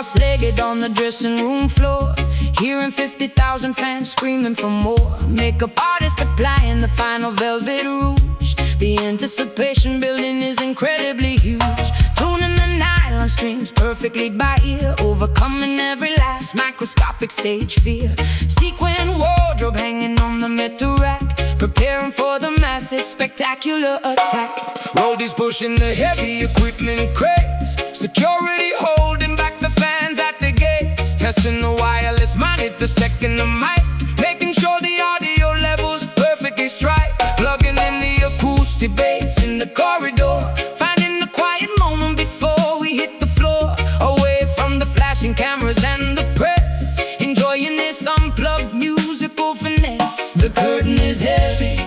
cross-legged on the dressing room floor, hearing 50,000 fans screaming for more. Makeup artists applying the final velvet rouge. The anticipation building is incredibly huge. Tuning the nylon strings perfectly by ear, overcoming every last microscopic stage fear. Sequin wardrobe hanging on the metal rack, preparing for the massive spectacular attack. Roadies pushing the heavy equipment crates, security holding back the fans at the gates. Testing the wireless monitors, checking the mic, making sure the audio levels perfectly strike. Plugging in the acoustic bass in the corridor, finding the quiet moment before we hit the floor. Away from the flashing cameras and the press, enjoying this unplugged musical finesse. The curtain is heavy,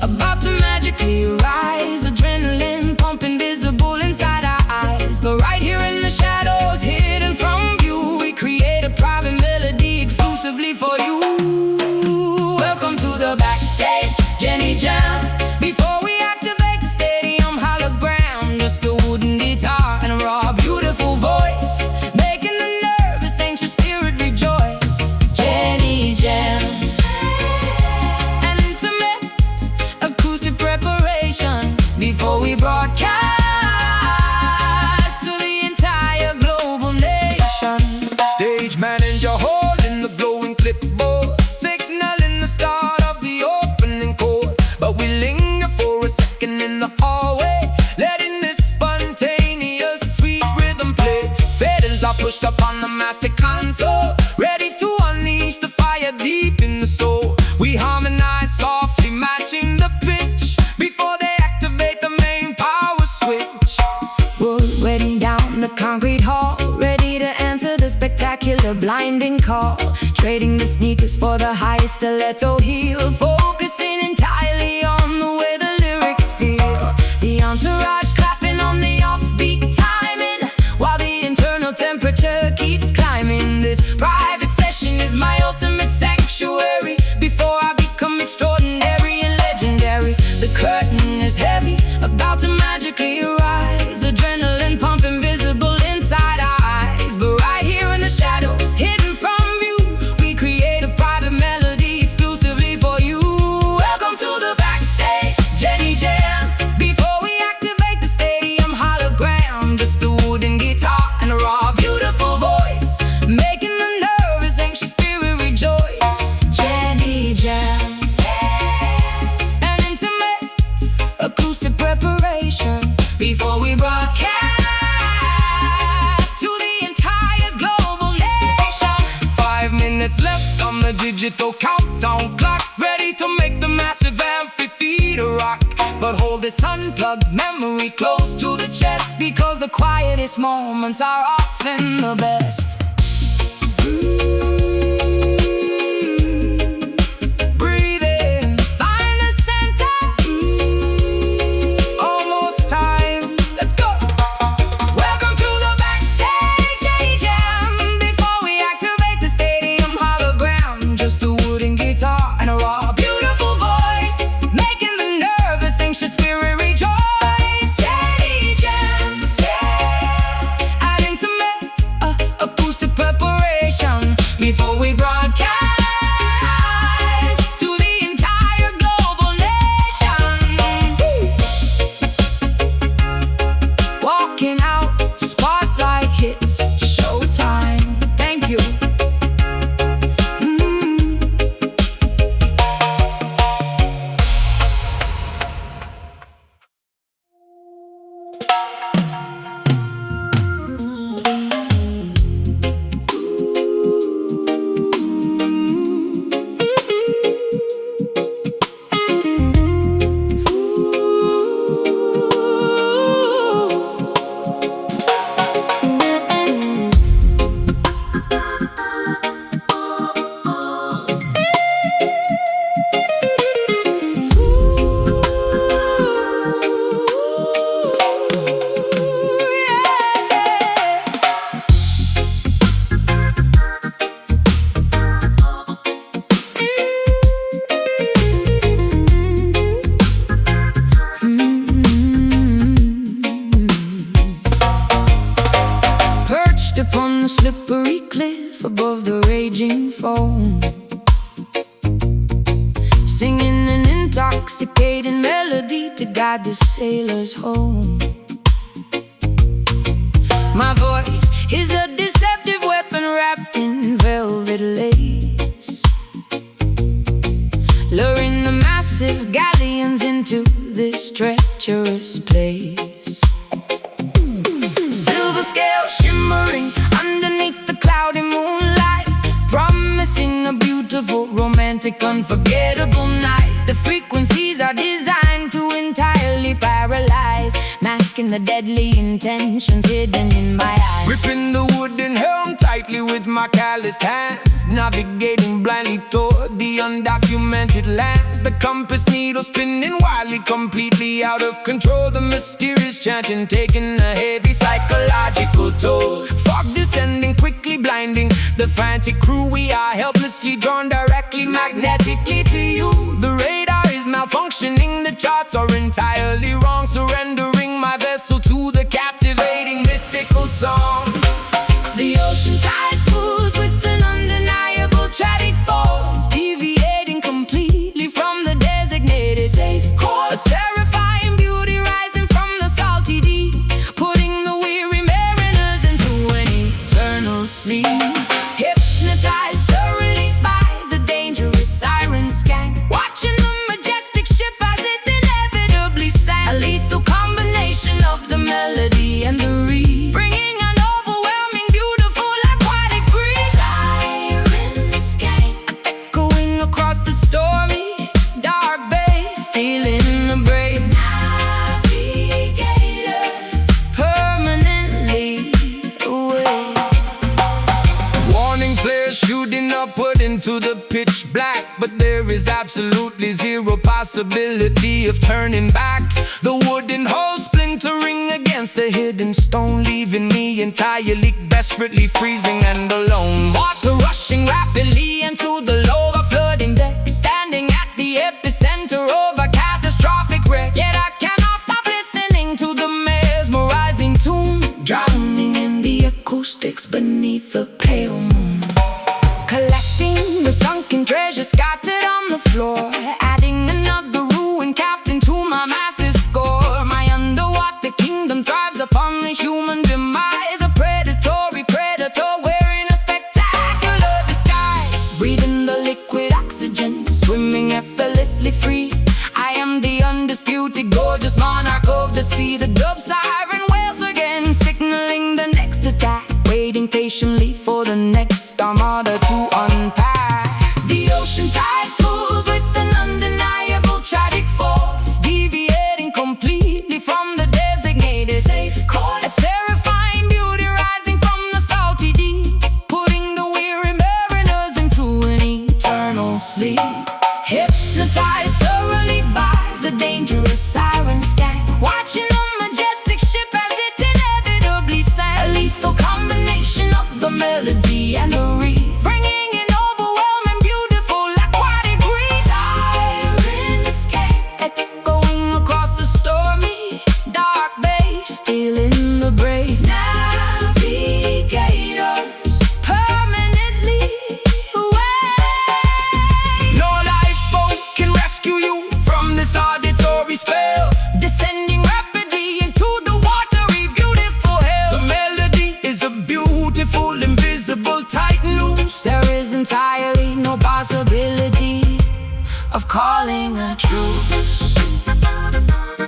about to magically rise. Adrenaline pumping visible inside our eyes. But right here in the shadows, hidden from view, we create a private melody exclusively for you. Welcome to the backstage, Jenny Jam. Before we activate the stadium hologram, just a wooden guitar and a raw, beautiful voice, making the nervous, anxious spirit rejoice. Jenny Jam. An intimate acoustic preparation before we broadcast to the entire global nation. Stage manager holding the glowing clipboard, signaling the start of the opening chord. But we linger for a second in the hallway, letting this spontaneous sweet rhythm play. Faders are pushed up on the master console, ready to unleash the fire deep in the soul. We harmonize softly, matching the pitch before they activate the main power switch. Wood wetting down the concrete hall, ready to answer the spectacular blinding call. Trading the sneakers for the highest stiletto heel, focusing entirely on the way the lyrics feel. The entourage clapping on the offbeat timing, while the internal temperature keeps climbing. This private session is my ultimate sanctuary, before I become extraordinary and legendary. The curtain is heavy, about to magically rise. Adrenaline pumping visible inside our eyes. But right here in the shadows, hidden from view, we create a private melody exclusively for you. Welcome to the backstage, Jenny Jam. Before we activate the stadium hologram, just a wooden guitar and a raw, beautiful voice, making the nervous, anxious spirit rejoice. Jenny Jam. An intimate acoustic preparation before we broadcast to the entire global nation. 5 minutes left on the digital countdown clock, ready to make the massive amphitheater rock. But hold this unplugged memory close to the chest, because the quietest moments are often the best. Breathe in, Find the center. almost time, let's go. Welcome to the backstage, Jenny Jam. Before we activate the stadium hologram, just a wooden guitar and a raw, beautiful voice, making the nervous, anxious spirit rejoice. Jenny Jam. An intimate acoustic preparation before we broadcast singing an intoxicating melody to guide the sailors home. My voice is a deceptive weapon wrapped in velvet lace, luring the massive galleons into this treacherous place. Silver scales shimmering underneath the cloudy moonlight, promising a beautiful, romantic, unforgettable night. The frequencies are designed to entirely paralyze, masking the deadly intentions hidden in my eyes. Gripping the wooden helm tightly with my calloused hands, navigating blindly toward the undocumented lands. The compass needle spinning wildly, completely out of control. The mysterious chanting taking a heavy psychological toll. Fog descending, quickly blinding the frantic crew. We are helplessly drawn directly magnetically to you. The radar is malfunctioning, the charts are entirely wrong, surrendering my vessel to the captivating mythical song. The ocean tide pulls with an undeniable tragic force, deviating completely from the designated safe course. A terrifying beauty rising from the salty deep, putting the weary mariners into an eternal sleep. Hypnotized thoroughly by the dangerous siren scan, watching the majestic ship as it inevitably sank. A lethal combination of the melody and the reed, bringing an overwhelming, beautiful, aquatic breeze. Siren scan, echoing across the stormy, dark bay, stealing the brave navigators permanently away. Warning flares shooting upward into the pitch black, but there is absolutely zero possibility of turning back. The wooden hull splintering against the hidden stone, leaving me entirely, desperately freezing and alone. Water rushing rapidly into the lower flooding deck, standing at the epicenter of a catastrophic wreck. Yet I cannot stop listening to the mesmerizing tune, drowning in the acoustics beneath the pale moon. Collecting the sunken treasure scattered on the floor, adding another ruined captain to my massive score. My underwater kingdom thrives upon the human demise, a predatory predator wearing a spectacular disguise, breathing the liquid oxygen, swimming effortlessly free. I am the undisputed, gorgeous monarch of the sea. The dub siren wails again, signaling the next attack, waiting patiently for the next armada to unpack. The ocean tide pulls with an undeniable tragic force, deviating completely from the designated safe course. A terrifying beauty rising from the salty deep, putting the weary mariners into an eternal sleep. Hypnotized thoroughly by the dangerous siren scan, watching the majestic ship as it inevitably sank. A lethal combination of the melody and the reef, bringing an overwhelming, beautiful, aquatic breeze. Siren escape, echoing across the stormy, dark bay, stealing the brave navigators permanently away. No lifeboat can rescue you from this auditory spell, Descending rapidly into the watery, beautiful hell. the melody is a beautiful, invisible titan loose. There is entirely no possibility of calling a truce.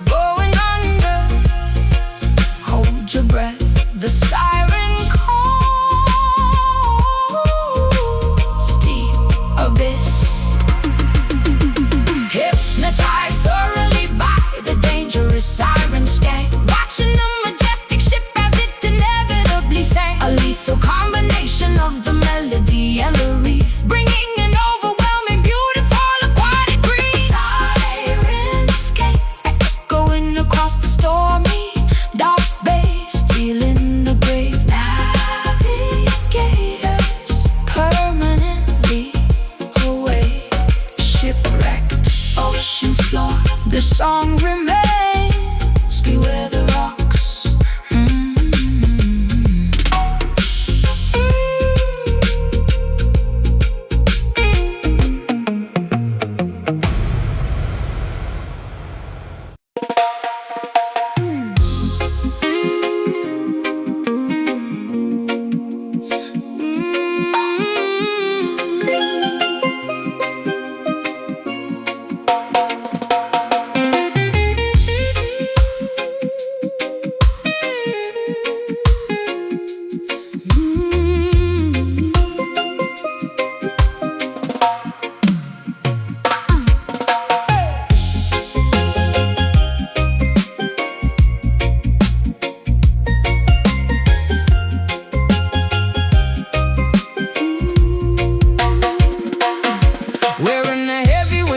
Going under, hold your breath, the siren calls. Deep abyss, hypnotized thoroughly by the dangerous siren scan, watching the majestic ship as it inevitably sank. A lethal combination of the melody and the reef, bringing an overwhelming, beautiful, aquatic breeze. Siren escape, echoing across the stormy, dark bay, stealing the brave navigators permanently away. Shipwrecked ocean floor, the song remains. Beware the rocks.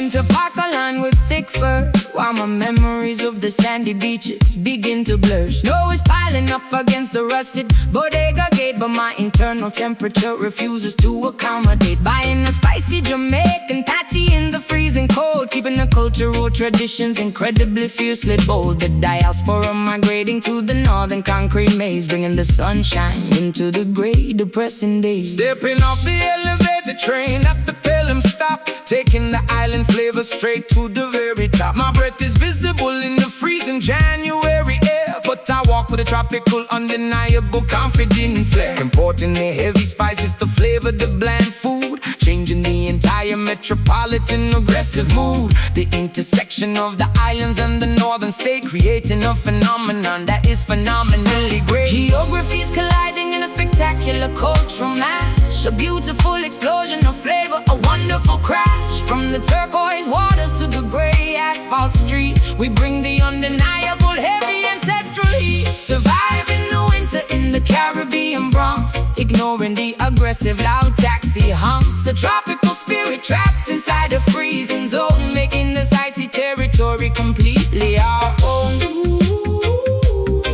winter park aligned with thick fur, while my memories of the sandy beaches begin to blur. Snow is piling up against the rusted bodega gate, but my internal temperature refuses to accommodate. Buying a spicy Jamaican patty in the freezing cold, keeping the cultural traditions incredibly fiercely bold. The diaspora migrating to the northern concrete maze, bringing the sunshine into the gray, depressing days. Stepping off the elevator train at the Pelham stop, taking the island flavor straight to the very top. My breath is visible in the freezing January air, but I walk with a tropical, undeniable, confident flair. Importing the heavy spices to flavor the bland food, changing the entire metropolitan aggressive mood. The intersection of the islands and the northern state, creating a phenomenon that is phenomenally great. Geographies colliding in a spectacular cultural mash, a beautiful explosion of flavor, a wonderful crash. From the turquoise waters to the gray asphalt street, we bring the undeniable heavy ancestral heat. Surviving the winter in the Caribbean Bronx, ignoring the aggressive loud taxi honks. A tropical spirit trapped inside a freezing zone, making the sightsee territory completely our own.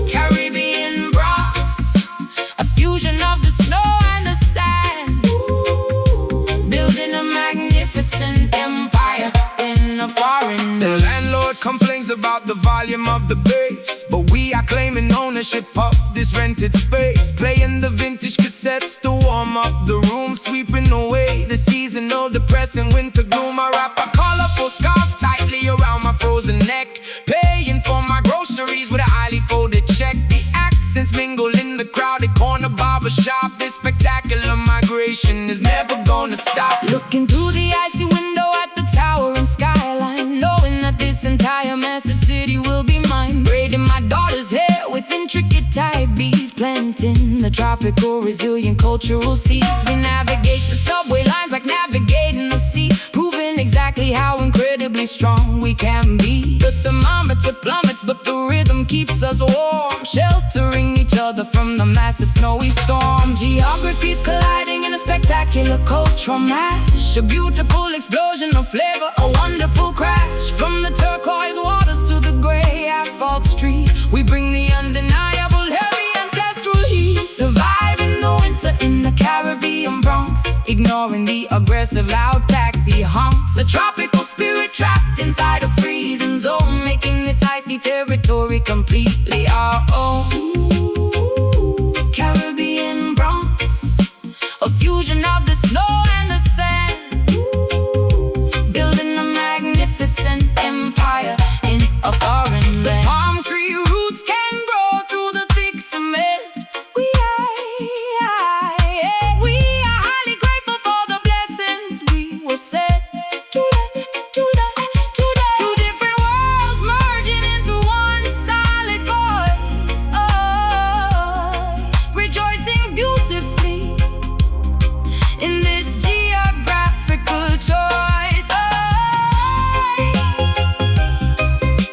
Caribbean Bronx, a fusion of the snow and the sand, building a magnificent empire in a foreign The land. landlord complains about the volume of the bass, but we are claiming ownership of this rented space. Playing the vintage cassettes to warm up the room, sweeping away the seasonal depressing winter gloom. I wrap a colorful scarf tightly around my frozen neck, paying for my groceries with a highly folded check. The accents mingle in the crowded corner barber shop. This spectacular migration is never gonna stop. Looking through the icy window at the towering skyline, knowing that this entire massive city will be mine. Braiding my daughter's hair with intricate tie beads, planting the tropical resilient cultural seeds. We navigate the subway lines like navigating the sea, proving exactly how incredibly strong we can be. The thermometer plummets, but the rhythm keeps us warm, sheltering each other from the massive snowy storm. Geographies colliding in a spectacular cultural mash, a beautiful explosion of flavor, a wonderful crash. From the turquoise waters to the gray asphalt street, we bring the undeniable heavy ancestral heat. Surviving the winter in the Caribbean Bronx, ignoring the aggressive loud taxi honks. A tropical spirit trapped inside a freezing zone, making this icy territory completely our own. Caribbean Bronx, a fusion of the snow and the sand, building a magnificent empire in a foreign land. Palm tree roots can grow through the thick cement. We are highly grateful for the blessings we were sent. Two different worlds merging into one solid voice. Oh, rejoicing beautifully in this geographical choice.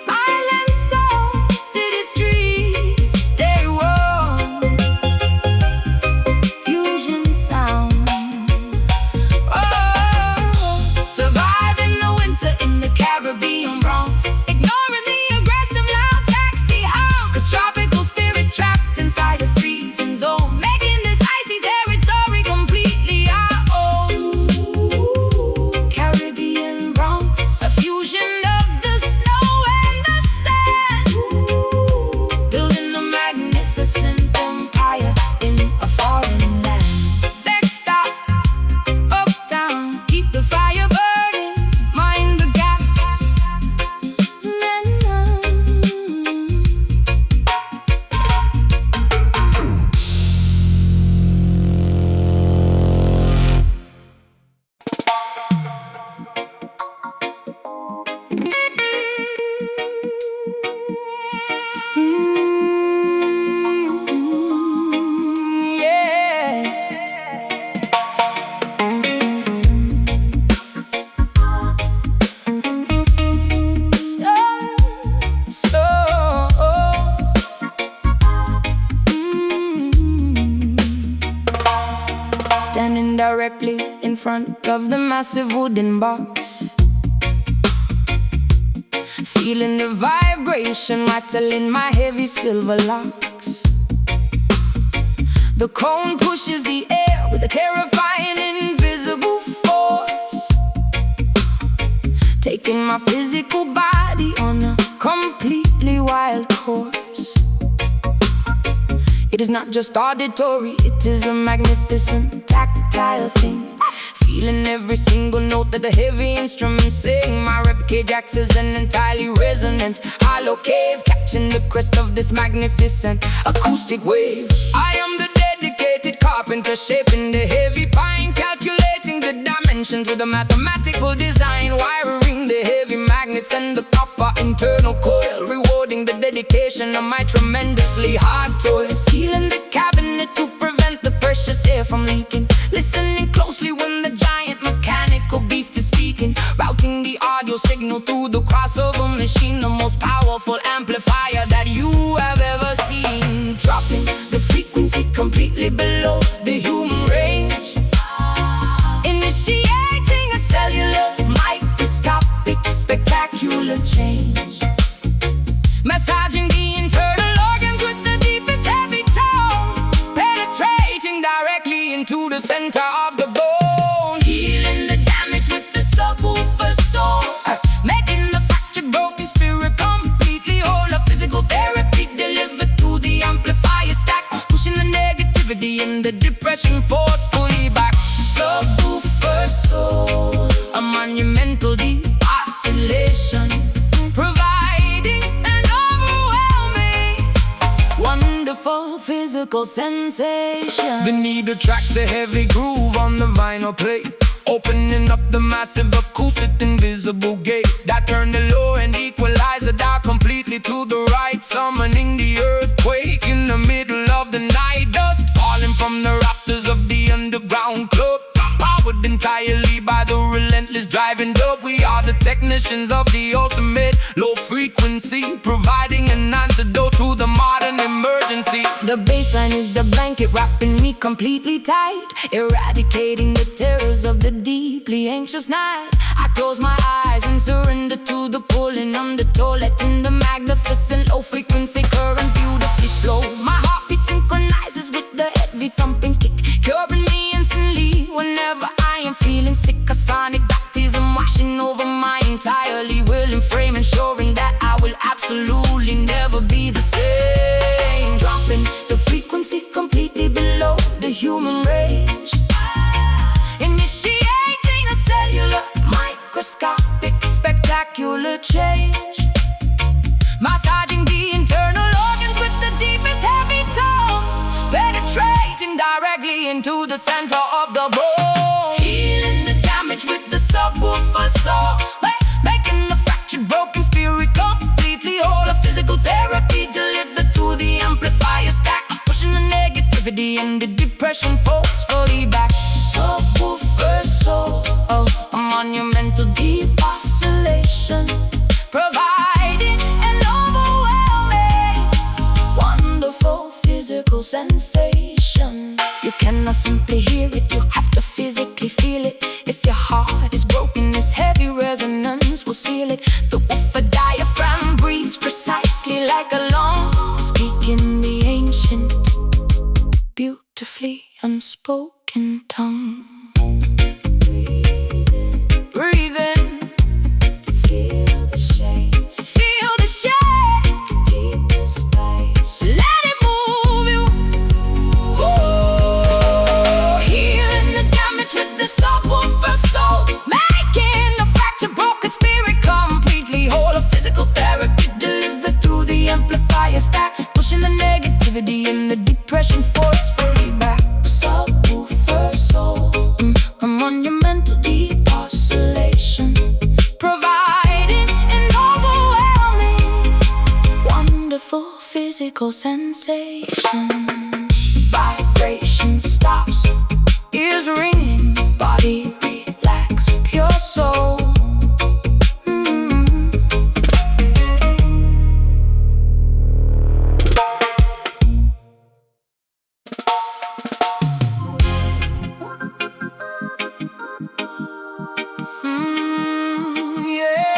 Island soul, city streets stay warm, fusion sound. Surviving the winter in the Caribbean Bronx, ignoring the aggressive loud taxi honk. A tropical spirit trapped inside a freezing zone, making this icy territory completely our own. Caribbean Bronx, a fusion of the snow and the sand, building a magnificent empire in a foreign land. Next stop, uptown, keep the fire burning, mind the gap. Standing directly in front of the massive wooden box, feeling the vibration rattling my heavy silver locks. The cone pushes the air with a terrifying invisible force, taking my physical body on a completely wild course. It is not just auditory, it is a magnificent tactile thing. Feeling every single note that the heavy instruments sing. My ribcage acts as an entirely resonant hollow cave, catching the crest of this magnificent acoustic wave. I am the dedicated carpenter, shaping the heavy pine, calculating the dimensions with a mathematical design, wiring the heavy magnets and the copper internal coil, rewarding the dedication of my tremendously hard toil. Sealing the cabinet to prevent the precious air from leaking, listening closely when the giant mechanical beast is speaking, routing the audio signal through the crossover machine, the most powerful amplifier that you have ever seen, dropping the frequency completely below the human range, initiating a cellular microscopic spectacular change, massaging the internal organs with the deepest heavy tone, penetrating directly into the center of the bone, healing the damage with the subwoofer soul, making the fractured broken spirit completely whole. A physical therapy delivered through the amplifier stack, pushing the negativity and the depression forcefully back. Subwoofer soul, a monumental deep oscillation, providing an overwhelming, wonderful physical sensation. The needle tracks the heavy groove on the vinyl plate, opening up the massive acoustic invisible gate that turned the low and equalizer dial completely to the right, summoning the earthquake in the middle of the night. Dust falling from the rafters of the underground club, powered entirely by the relentless driving dub. We are the technicians of the ultimate low frequency, providing an antidote to the modern emergency. The bassline is a blanket wrapping me completely tight, eradicating the terrors of the deeply anxious night. I close my eyes and surrender to the pulling undertow, letting the magnificent low frequency current beautifully flow. My heartbeat synchronizes with the heavy thumping kick, curing me instantly whenever I am feeling sick. A sonic baptism washing over my entirely willing frame, ensuring that I will absolutely never be the same. Dropping the frequency completely below the human range, initiating a cellular microscopic spectacular change, massaging the internal organs with the deepest heavy tone, penetrating directly into the center of the bone, healing the damage with the subwoofer saw, making the fractured broken spirit completely whole. A physical therapy delivered through the amplifier stack, pushing the negativity and the depression forcefully back. Subwoofer soul, a monumental deep oscillation, providing an overwhelming, wonderful physical sensation. You cannot simply hear it, you have to physically feel it. If your heart is broken, this heavy resonance will seal it. The woofer diaphragm breathes precisely like a lung, speaking the ancient, beautifully unspoken tongue. Breathe in, feel the shake, feel the shake, deepest space, let it move you. Ooh, healing the damage with the subwoofer soul, making the fractured broken spirit completely whole. A physical therapy delivered through the amplifier stack, pushing the negativity and the depression forcefully back. Subwoofer soul, a monumental deep oscillation, providing an overwhelming, wonderful physical sensation. Vibration stops, ears ringing, body relax, pure soul. Yeah.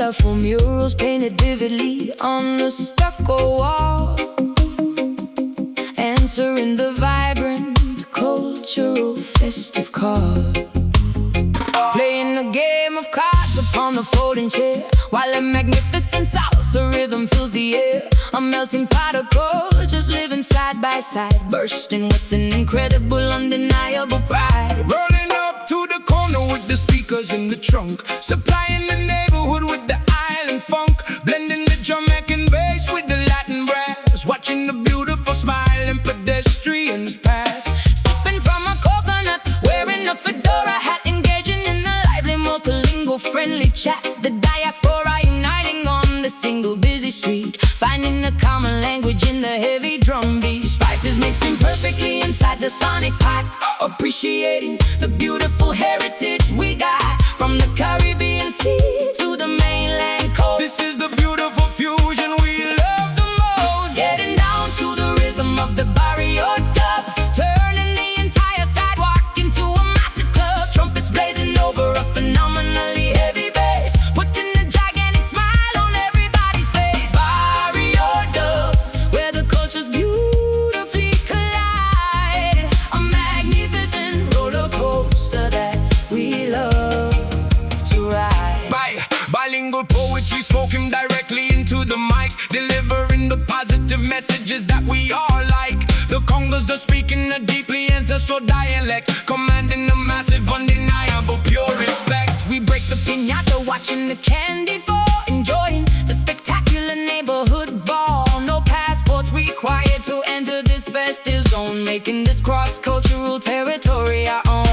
colorful murals painted vividly on the stucco wall, answering the vibrant cultural festive call. Playing a game of cards upon the folding chair, while a magnificent salsa rhythm fills the air. A melting pot of cultures living side by side, bursting with an incredible, undeniable pride. Rolling up to the corner with the speakers in the trunk, supplying the neighborhood with the island funk, blending the Jamaican bass with the Latin brass, watching the beautiful smiling pedestrians pass. Sipping from a coconut, wearing a fedora hat, engaging in the lively multilingual friendly chat. The diaspora uniting on the single busy street, finding a common language in the heavy drum beat. Spices mixing perfectly inside the sonic pot, appreciating the beautiful heritage we got, from the Caribbean Sea to the mainland coast. This is the beautiful fusion we love the most, Getting down to the rhythm of the barrio dub, turning the entire sidewalk into a massive club. Trumpets blazing over a phenomenally heavy bass, putting a gigantic smile on everybody's face. Barrio dub, where the cultures beautifully collide, a magnificent roller coaster that we love to ride. Bilingual poetry spoken directly into the mic, delivering the positive messages that we all like. The Congos are speaking a deeply ancestral dialect, commanding a massive, undeniable, pure respect. We break the piñata, watching the candy fall, enjoying the spectacular neighborhood ball. No passports required to enter this festive zone, making this cross-cultural territory our own.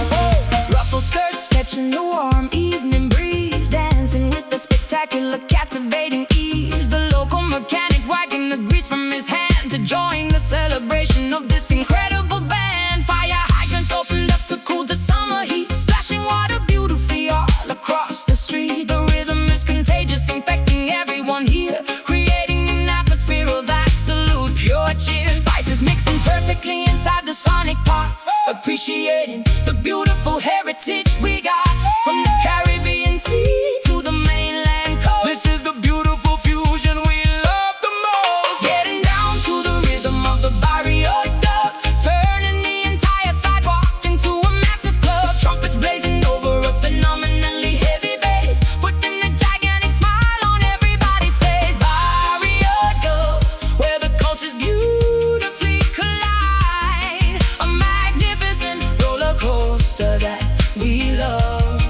Ruffled skirts catching the warm evening breeze, dancing with the spectacular, captivating ease. The local mechanic wiping the grease from his hand to join the celebration of this incredible band. Fire hydrants opened up to cool the summer heat, splashing water beautifully all across the street. The rhythm is contagious, infecting everyone here, creating an atmosphere of absolute pure cheer. Spices mixing perfectly inside the sonic pot, appreciating the beautiful heritage we got, from the Caribbean Sea to the mainland coast. This is the beautiful fusion we love the most, Getting down to the rhythm of the barrio dub, turning the entire sidewalk into a massive club. Trumpets blazing over a phenomenally heavy bass, putting a gigantic smile on everybody's face. Barrio dub, where the cultures beautifully collide, a magnificent roller coaster that we love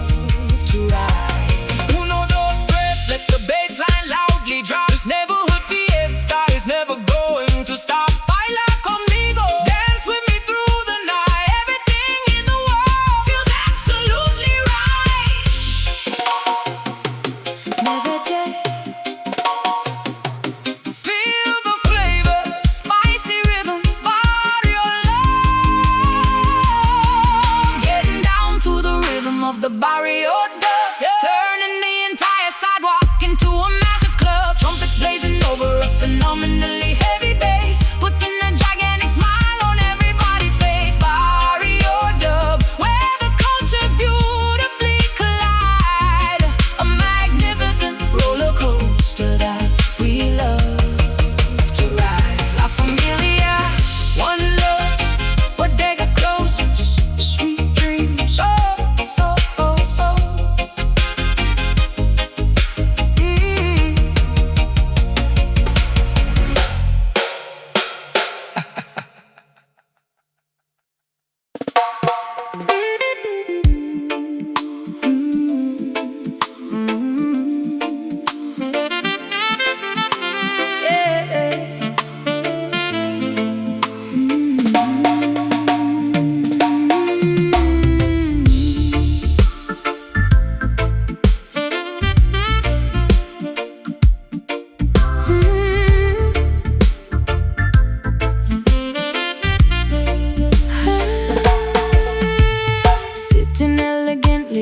to ride. Uno, dos, tres, let the bass line loudly drop. This neighborhood fiesta is never going to stop. Baila conmigo, Dance with me through the night. everything in the world feels absolutely right. Never did Feel the flavor. spicy rhythm, barrio love. Getting down to the rhythm of the barrio dub, turning the entire sidewalk into a massive club. Trumpets blazing over a phenomenally heavy bass, putting a gigantic smile on everybody's face. Barrio dub, where the cultures beautifully collide, a magnificent roller coaster that we love to ride. La familia, one love, bodega closers, sweet dreams. Oh, oh, oh, oh.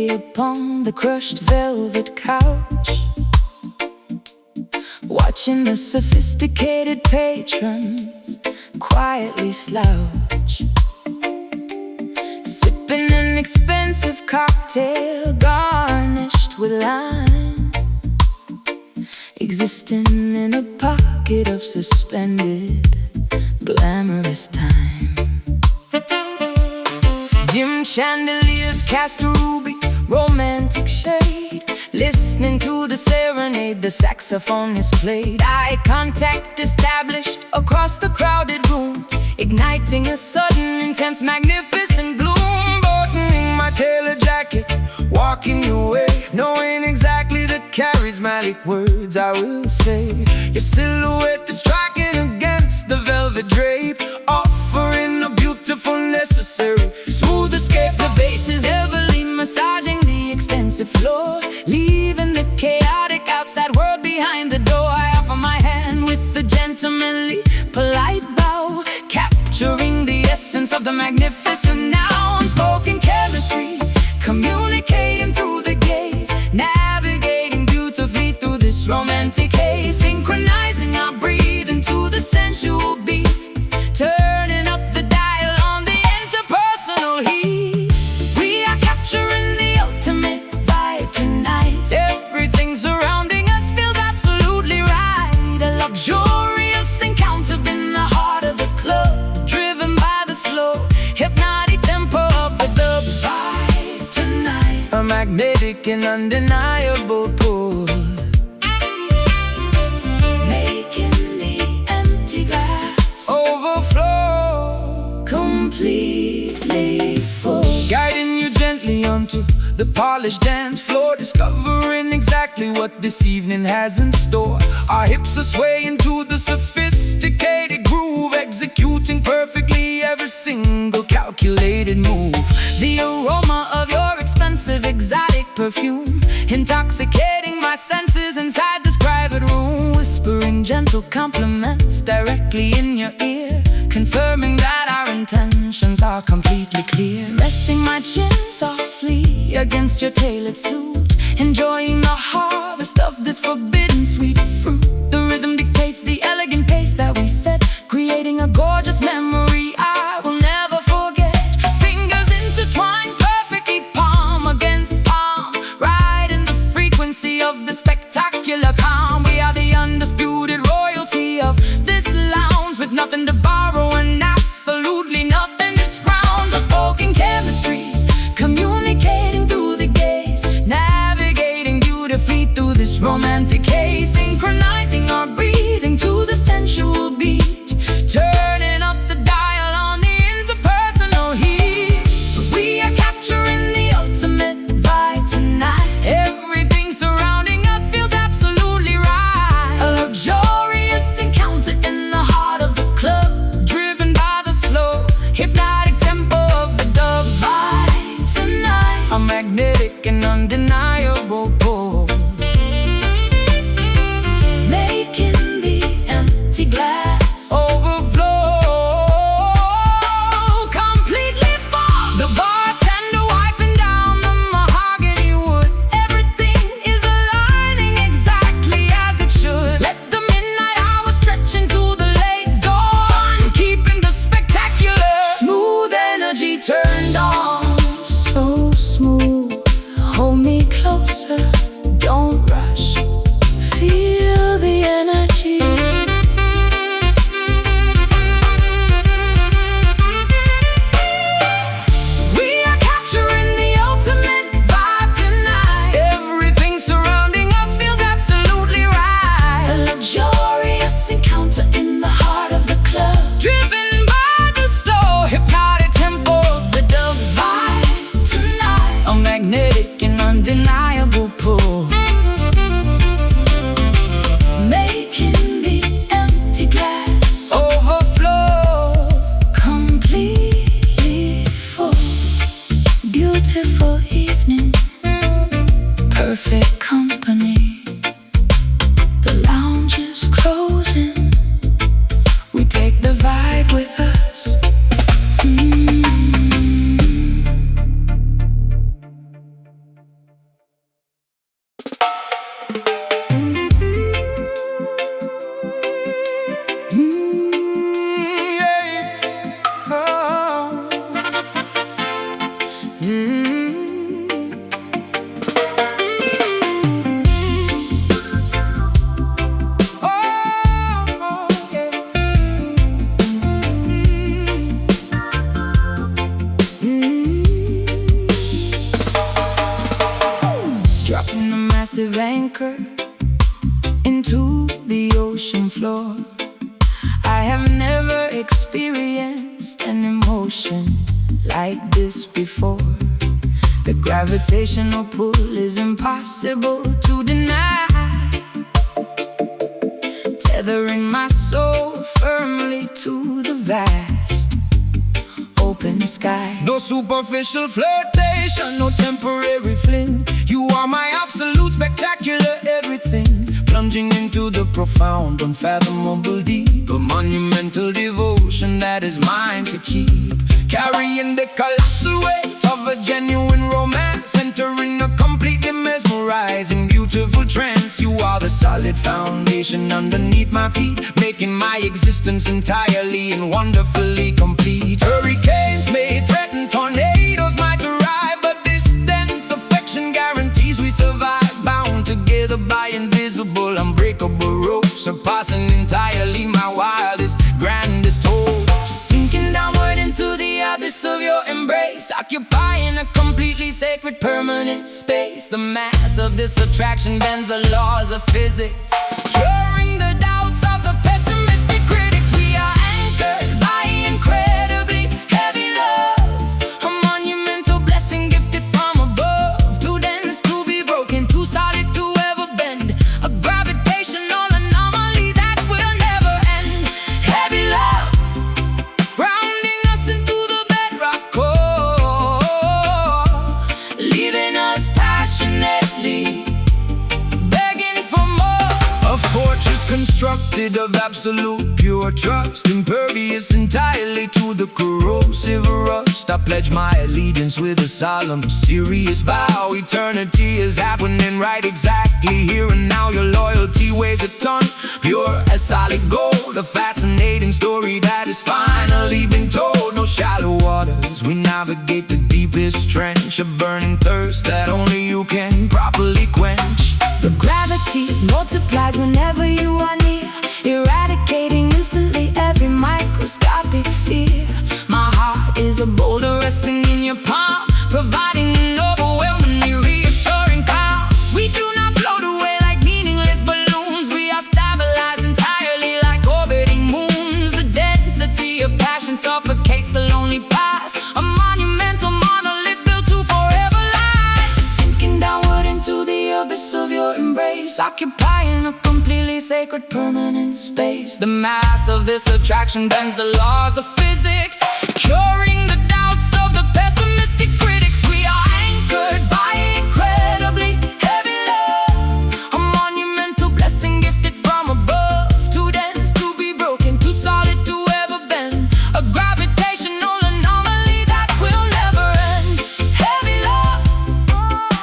upon the crushed velvet couch, watching the sophisticated patrons quietly slouch, sipping an expensive cocktail garnished with lime. existing in a pocket of suspended, glamorous time. Dim chandeliers cast a ruby, romantic shade. Listening to the serenade, the saxophone is played. Eye contact established across the crowded room, igniting a sudden, intense, magnificent gloom. Buttoning my tailored jacket, walking your way, knowing exactly the charismatic words I will say. Your silhouette is striking against the velvet drape, offering a beautiful, necessary smooth escape. The bass is heavily massaging the expensive floor, leaving the chaotic outside world behind the door. I offer my hand with a gentlemanly, polite bow, capturing the essence of the magnificent now. Unspoken chemistry, communicating through the gaze, navigating beautifully through this romantic haze, synchronizing our breathing to the sensual beat, turning up the dial on the interpersonal heat. We are capturing the ultimate vibe tonight. Everything surrounding us feels absolutely right. A luxurious encounter in the heart of the club, driven by the slow, hypnotic tempo of the dub's vibe tonight. A magnetic and undeniable pull, making the empty glass overflow, completely full. guiding you gently onto the polished dance floor, discovering exactly what this evening has in store. Our hips are swaying to the sophisticated groove, executing perfectly every single calculated move. The aroma of your expensive, exotic perfume, intoxicating my senses inside this private room, whispering gentle compliments directly in your ear, confirming that our intentions are completely clear. Resting my chin softly against your tailored suit, enjoying the harvest of this forbidden sweet fruit. The rhythm dictates the elegant pace that we set, creating a gorgeous memory I will never forget. Fingers intertwined perfectly, palm against palm, right in the frequency of the spectacular calm. We are the undisputed royalty of this lounge, with nothing to borrow and absolutely nothing to scrounge. Unspoken chemistry, communicating through the gaze, navigating beautifully through this romantic haze, synchronizing our breathing to the sensual beat, turning up the dial on the interpersonal heat. We are capturing the ultimate vibe tonight. Everything surrounding us feels absolutely right. A luxurious encounter in the heart of the club, driven by the slow, hypnotic tempo of the dub vibe tonight. A magnetic and undeniable pull, making the empty glass overflow, completely full. the bartender wiping down the mahogany wood. Everything is aligning exactly as it should. Let the midnight hour stretch into the late dawn, keeping the spectacular smooth energy turned on. So smooth, hold me closer, don't rush, feel the energy. We are capturing the ultimate vibe tonight. Everything surrounding us feels absolutely right. A luxurious encounter in the heart of the club, Driven by the slow, hypnotic tempo of the dub vibe tonight. a magnetic and undeniable pull, Making the empty glass overflow, completely full. Beautiful evening, perfect company. The lounge is closing, we take the vibe with us. yeah. Oh. dropping a massive anchor into the ocean floor. I have never experienced an emotion like this before. The gravitational pull is impossible to deny, tethering my soul firmly to the vast open sky. No superficial flirtation, no temporary fling. You are my absolute spectacular everything, plunging into the profound, unfathomable deep. A monumental devotion that is mine to keep, carrying the colossal weight of a genuine romance, entering a completely mesmerizing, beautiful trance. You are the solid foundation underneath my feet, making my existence entirely and wonderfully complete. Hurricanes may threaten, tornadoes might arrive, but this dense affection guarantees we survive, bound together by invisible, unbreakable ropes, surpassing entirely my wildest, grandest hopes. Sinking downward into the abyss of your embrace, occupying a completely sacred permanent space. The mass of this attraction bends the laws of physics, curing the doubts of the pessimistic critics. We are anchored by incredibly heavy love, a monumental blessing gifted from above, too dense to be broken, too solid to ever bend, a gravitational anomaly that will never end. Heavy love, grounding us into the bedrock core, leaving us passionately begging for more. A fortress constructed of absolute pure trust, impervious entirely to the corrosive rust. I pledge my allegiance with a solemn, serious vow. Eternity is happening right exactly here and now. Your loyalty weighs a ton, pure as solid gold, a fascinating story that has finally been told. No shallow waters, we navigate the deepest trench, a burning thirst that only you can properly quench. The gravity multiplies whenever you are near, eradicating instantly every microscopic fear. My heart is a boulder resting in your palm, providing an overwhelmingly reassuring calm. We do not float away like meaningless balloons, we are stabilized entirely like orbiting moons. The density of passion suffocates the lonely past, a monumental monolith built to forever last. Sinking downward into the abyss of your embrace, occupying a completely sacred permanent space. The mass of this attraction bends the laws of physics, curing the doubts of the pessimistic critics. We are anchored by incredibly heavy love, a monumental blessing gifted from above, too dense to be broken, too solid to ever bend, a gravitational anomaly that will never end. Heavy love,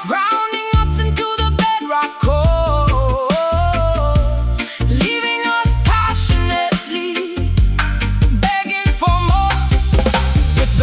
grounding us into the bedrock core, leaving us passionately begging for more. With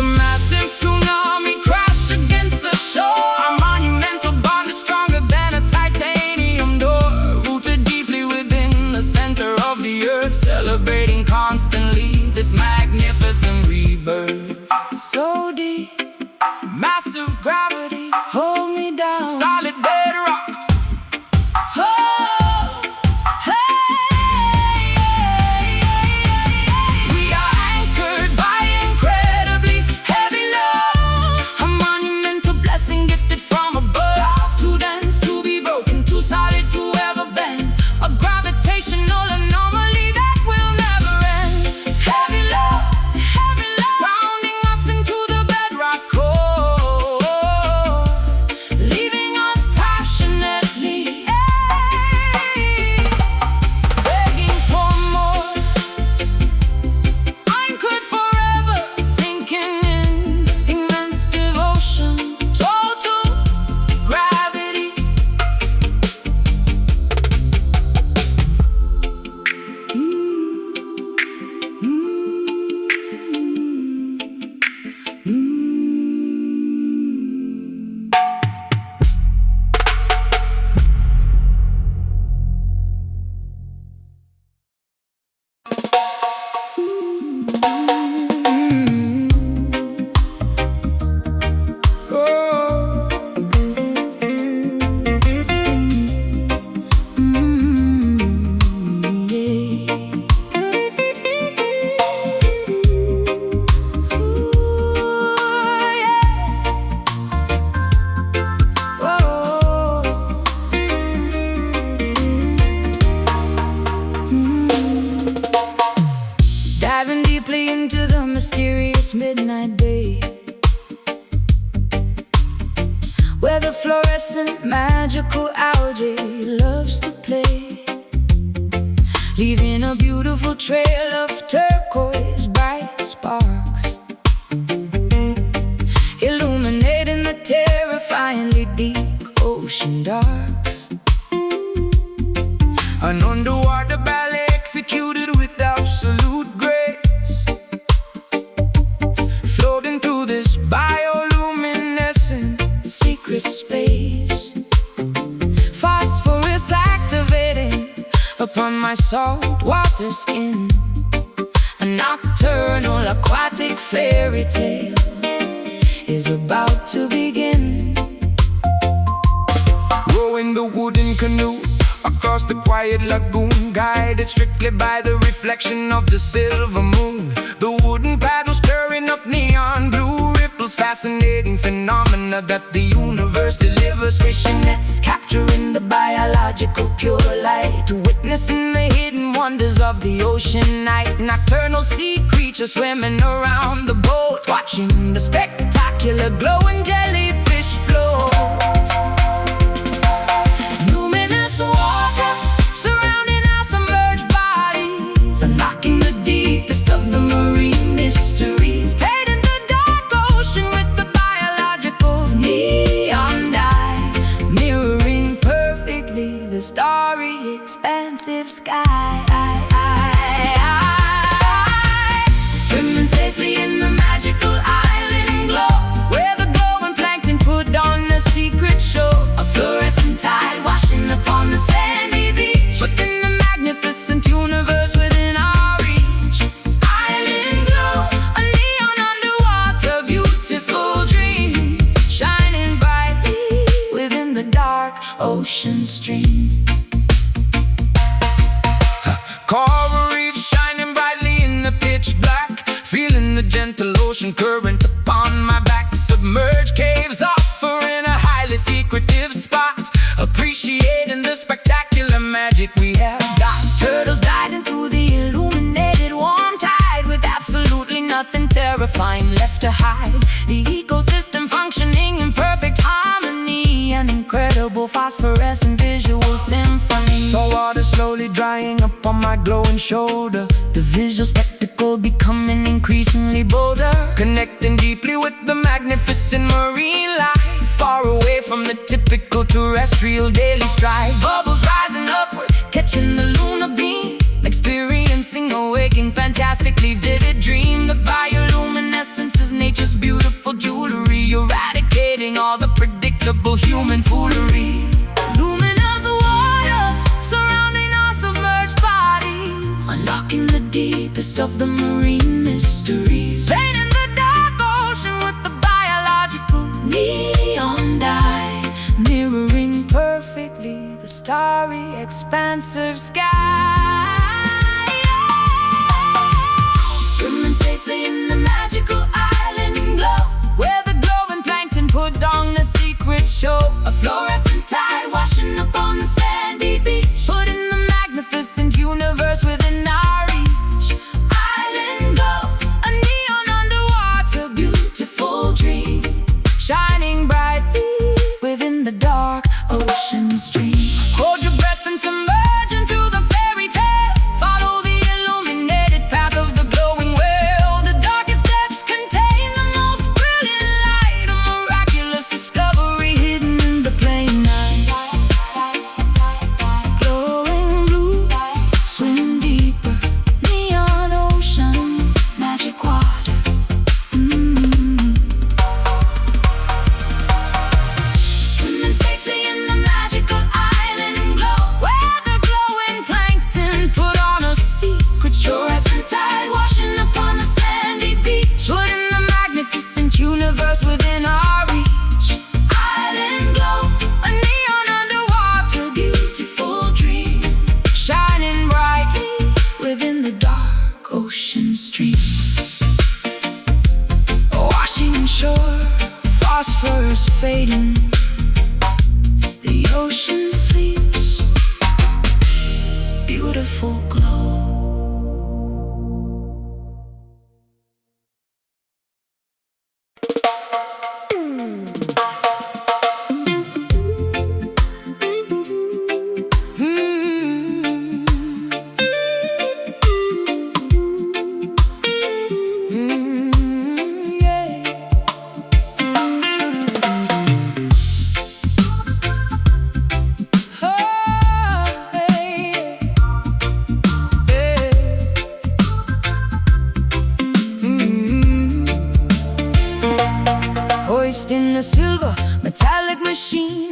magical algae loves to play, leaving a beautiful trail of turquoise bright sparks, illuminating the terrifyingly deep ocean darks. An underwater ballet executed with absolute grace, floating through this bioluminescent Secret space, phosphorus activating upon my saltwater skin. A nocturnal aquatic fairy tale is about to begin. Rowing the wooden canoe across the quiet lagoon, guided strictly by the reflection of the silver moon. The wooden paddle stirring up neon blue ripples, fascinating phenomena that the universe delivers. Fishing nets capturing the biological pure light, witnessing the hidden wonders of the ocean night. Nocturnal sea creatures swimming around the boat, watching the spectacular glowing jellyfish float. Luminous water surrounding our submerged bodies, unlocking the deepest of the marine mysteries. Paid in the dark ocean with the biological neon dye, mirroring perfectly the starry, expansive sky. Swimming safely in the magical island glow, where the glowing plankton put on a secret show. A fluorescent tide washing upon the sandy beach, within the magnificent universe within our reach. Island glow, a neon underwater beautiful dream, shining brightly within the dark ocean stream. Coral reefs shining brightly in the pitch black, feeling the gentle ocean current upon my back. Submerged caves offering a highly secretive spot, appreciating the spectacular magic we have got. Turtles gliding through the illuminated warm tide, with absolutely nothing terrifying left to hide. The ecosystem functioning in perfect harmony, an incredible phosphorescent visual symphony. Salt water slowly drying up on my glowing shoulder, The visual spectacle becoming increasingly bolder, connecting deeply with the magnificent marine life, far away from the typical terrestrial daily strife. bubbles rising upward, catching the lunar beam, experiencing a waking, fantastically vivid dream. The bioluminescence is nature's beautiful jewelry, eradicating all the predictable human foolery. Luminous water surrounding our submerged bodies, unlocking the deepest of the marine mysteries. Paid in the dark ocean with the biological neon dye, mirroring perfectly the starry, expansive sky. Swimming safely in the magical island glow, where the glowing plankton put on a secret show. A fluorescent tide washing upon the sandy beach, putting the magnificent universe within our reach. Island glow, a neon underwater beautiful dream, shining brightly within the dark ocean stream. Hold your breath and submerge into the fairy tale, follow the illuminated path of the glowing whale. The darkest depths contain the most brilliant light, a miraculous discovery hidden in the plain night. Glowing blue, swim deeper, neon ocean, magic water. Swimming safely in the magical island glow,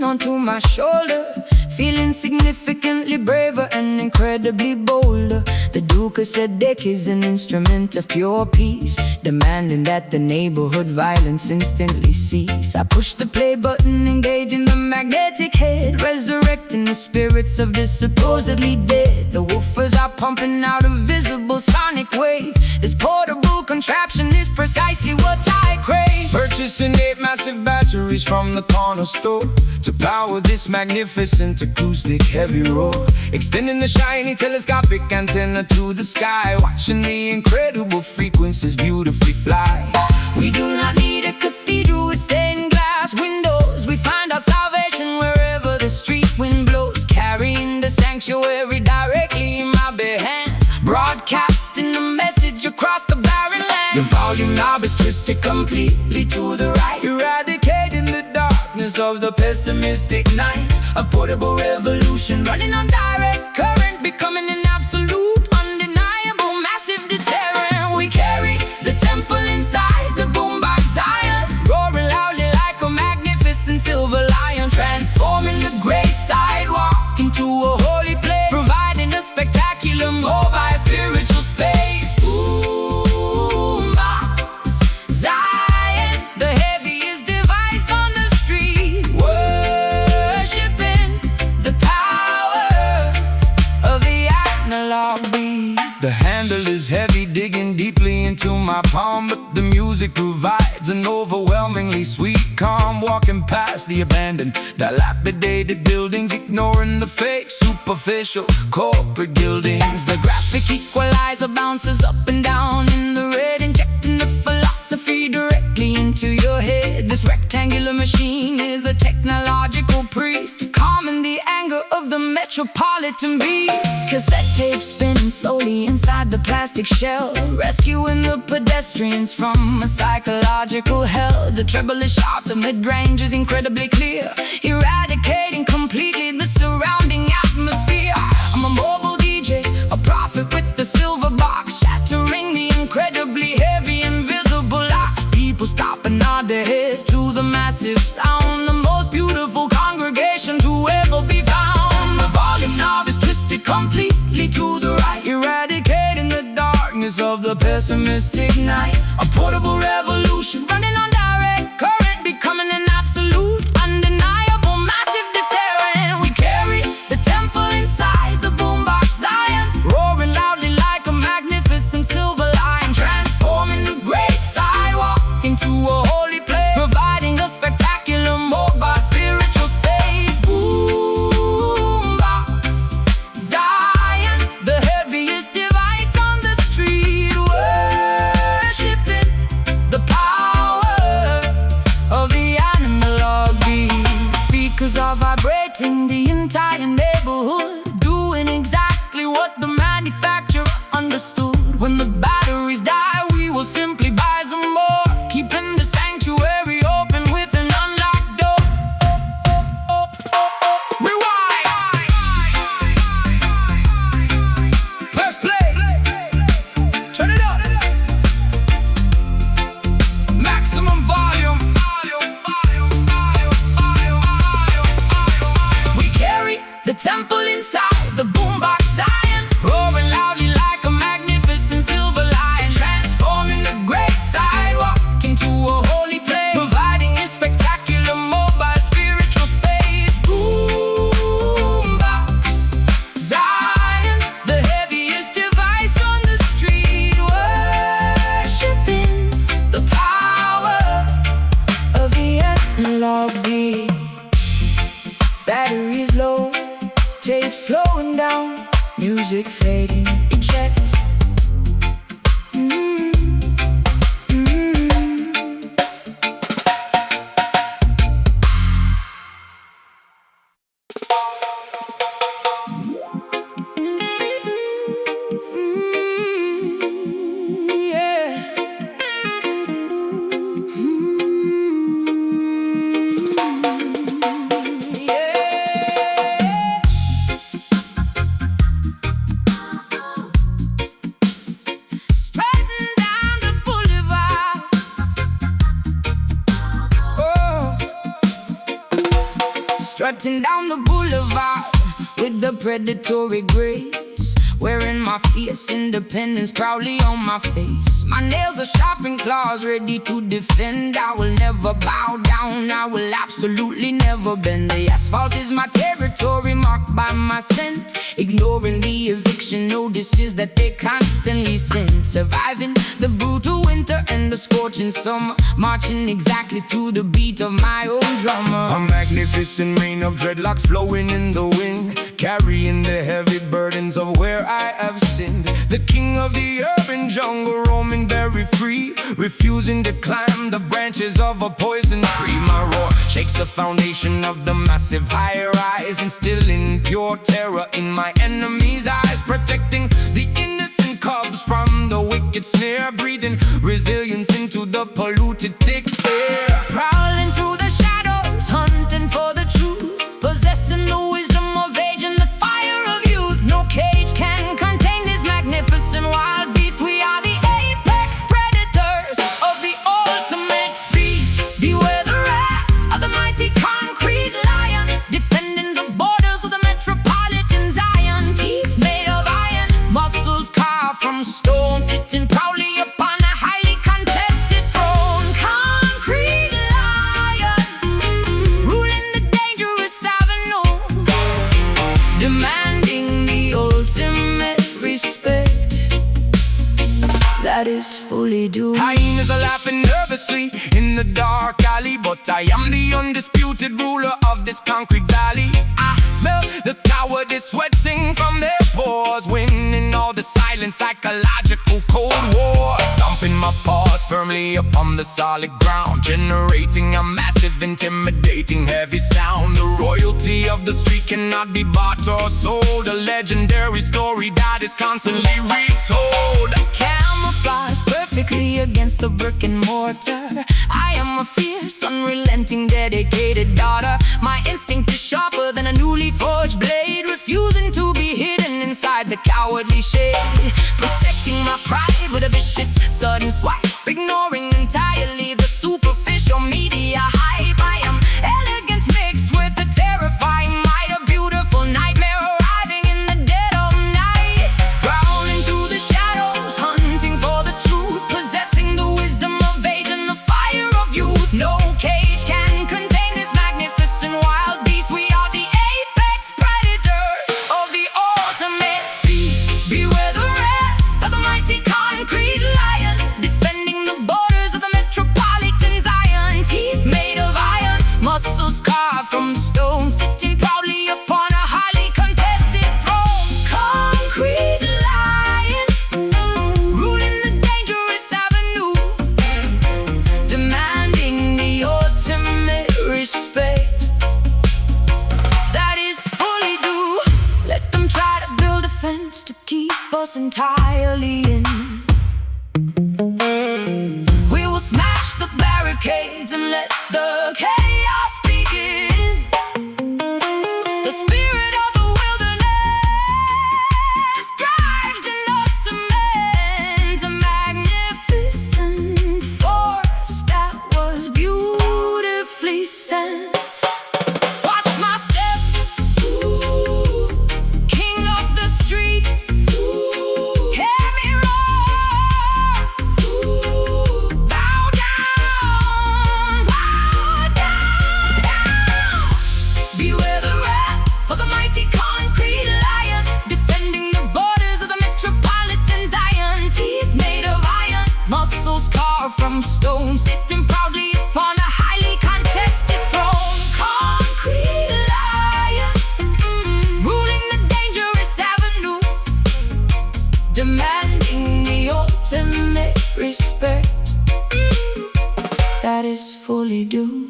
onto my shoulder, feeling significantly braver and incredibly bolder. The Duke said deck is an instrument of pure peace, demanding that the neighborhood violence instantly cease. I push the play button, engaging the magnetic head, resurrecting the spirits of the supposedly dead. The woofers are pumping out a visible sonic wave. This portable contraption is precisely what I crave. Purchasing 8 massive batteries from the corner store to power this magnificent acoustic heavy roar, extending the shiny telescopic antenna to the sky, watching the incredible frequencies beautifully fly. We do not need a cathedral with stained glass windows. We find our salvation wherever the street wind blows, carrying the sanctuary directly in my bare hands, broadcasting the message across the barren land. The volume knob is twisted completely to the right, eradicating the darkness of the pessimistic night. A portable revolution running on direct current, becoming an absolute, undeniable, massive deterrent. We carry the temple inside the boombox Zion, roaring loudly like a magnificent silver lion, transforming the gray sidewalk into a holy place, providing a spectacular mobile spiritual space. Boombox Zion, the heaviest device on the street, worshiping the power of the analog beat. The handle is heavy, digging deeply into my palm, but the music provides an overwhelmingly sweet calm. Walking past the abandoned, dilapidated buildings, ignoring the fake, superficial corporate gildings. The graphic equalizer bounces up and down in the red, injecting the philosophy directly into your head. This rectangular machine is a technological priest, calming the anger of the metropolitan beast. Cassette tape spinning slowly inside the plastic shell, rescuing the pedestrians from a psychological hell. The treble is sharp, the mid-range is incredibly clear, eradicating completely the surrounding atmosphere. I'm a mobile DJ, a prophet with the silver box, shattering the incredibly heavy invisible locks. People stop and nod their heads to the massive sound, the most beautiful congregation to ever be found. The volume knob is twisted completely to the right, eradicating the darkness of the pessimistic night. A portable revolution running on direct current, becoming an absolute, undeniable, massive deterrent. We carry the temple inside the boombox Zion, roaring loudly like a magnificent silver lion, transforming the gray sidewalk into a holy place, providing a spectacular mobile spiritual space. Boombox Zion, the heaviest device on the street, worshiping the power of the analog beat. Speakers are vibrating the entire neighborhood, doing exactly what the manufacturer understood. When the batteries die, we will simply buy some more, keeping the sanctuary open with an unlocked door. Rewind! Press play, turn it up, maximum volume. We carry the temple inside the boombox Zion, roaring loudly like a magnificent silver lion, transforming the gray sidewalk into a holy place, providing a spectacular mobile spiritual space. Boombox Zion, the heaviest device on the street, worshiping the power of the analog beat. Batteries low, tape slowing down, music fading, eject. marching down the boulevard with the predatory grace, wearing my fierce independence proudly on my face. My nails are sharp and claws ready to defend. I will never bow down, I will absolutely never bend. The asphalt is my territory, marked by my scent, ignoring the eviction notices that they constantly send. Surviving the brutal winter and the scorching summer, marching exactly to the beat of my own drummer. A magnificent mane of dreadlocks flowing in the wind, carrying the heavy burdens of where I have sinned. The king of the urban jungle, roaming very free, refusing to climb the branches of a poison tree. My roar shakes the foundation of the massive high-rise, instilling pure terror in my enemies' eyes, protecting the innocent cubs from the wicked snare, breathing resilience into the polluted thick air. Prowling through the shadows, hunting for the truth, possessing the wisdom of age and the fire of youth. No cage can contain this magnificent wild beast. We are the apex predators of the ultimate feast. Beware the wrath of the mighty concrete lion, defending the borders of the metropolitan Zion. Teeth made of iron, muscles carved from stone, sitting proudly upon a highly contested throne. Concrete lion, ruling the dangerous avenue, demanding the ultimate respect that is fully due. Hyenas are laughing nervously in the dark alley, but I am the undisputed ruler of this concrete valley. I smell the cowardice sweating from their pores, winning all the silent psychological cold war. Stomping my paws firmly upon the solid ground, generating a massive, intimidating, heavy sound. The royalty of the street cannot be bought or sold, a legendary story that is constantly retold. Camouflage perfectly against the brick and mortar. I am a fierce, unrelenting, dedicated daughter. My instinct is sharper than a newly forged blade, refusing to be hidden inside the cowardly shade. Protecting my pride with a vicious, sudden swipe, ignoring entirely the superficial media hype. I am elegance mixed with the terrifying might, a beautiful nightmare arriving in the dead of night. Prowling through the shadows, hunting for the truth, possessing the wisdom of age and the fire of youth. No cage can contain this magnificent wild beast. We are the apex predators of the ultimate feast. Beware the wrath of the mighty concrete lion, defending the borders of the metropolitan Zion. Teeth made of iron, muscles carved from stone, sitting proudly upon a highly contested throne. Concrete lion, ruling the dangerous avenue, demanding the ultimate respect that is fully due. Let them try to build a fence to keep us entirely in. We will smash the barricades and let the chaos begin. The spirit of the wilderness thrives in the cement, a magnificent force that was beautifully sent. Watch my step, king of the street. Hear me roar, bow down, down. Beware the wrath for the mighty concrete lion, defending the borders of the metropolitan Zion. Teeth made of iron, muscles carved from stone, sitting proudly upon a highly contested throne. Concrete lion, ruling the dangerous avenue, demanding the ultimate respect that is fully due.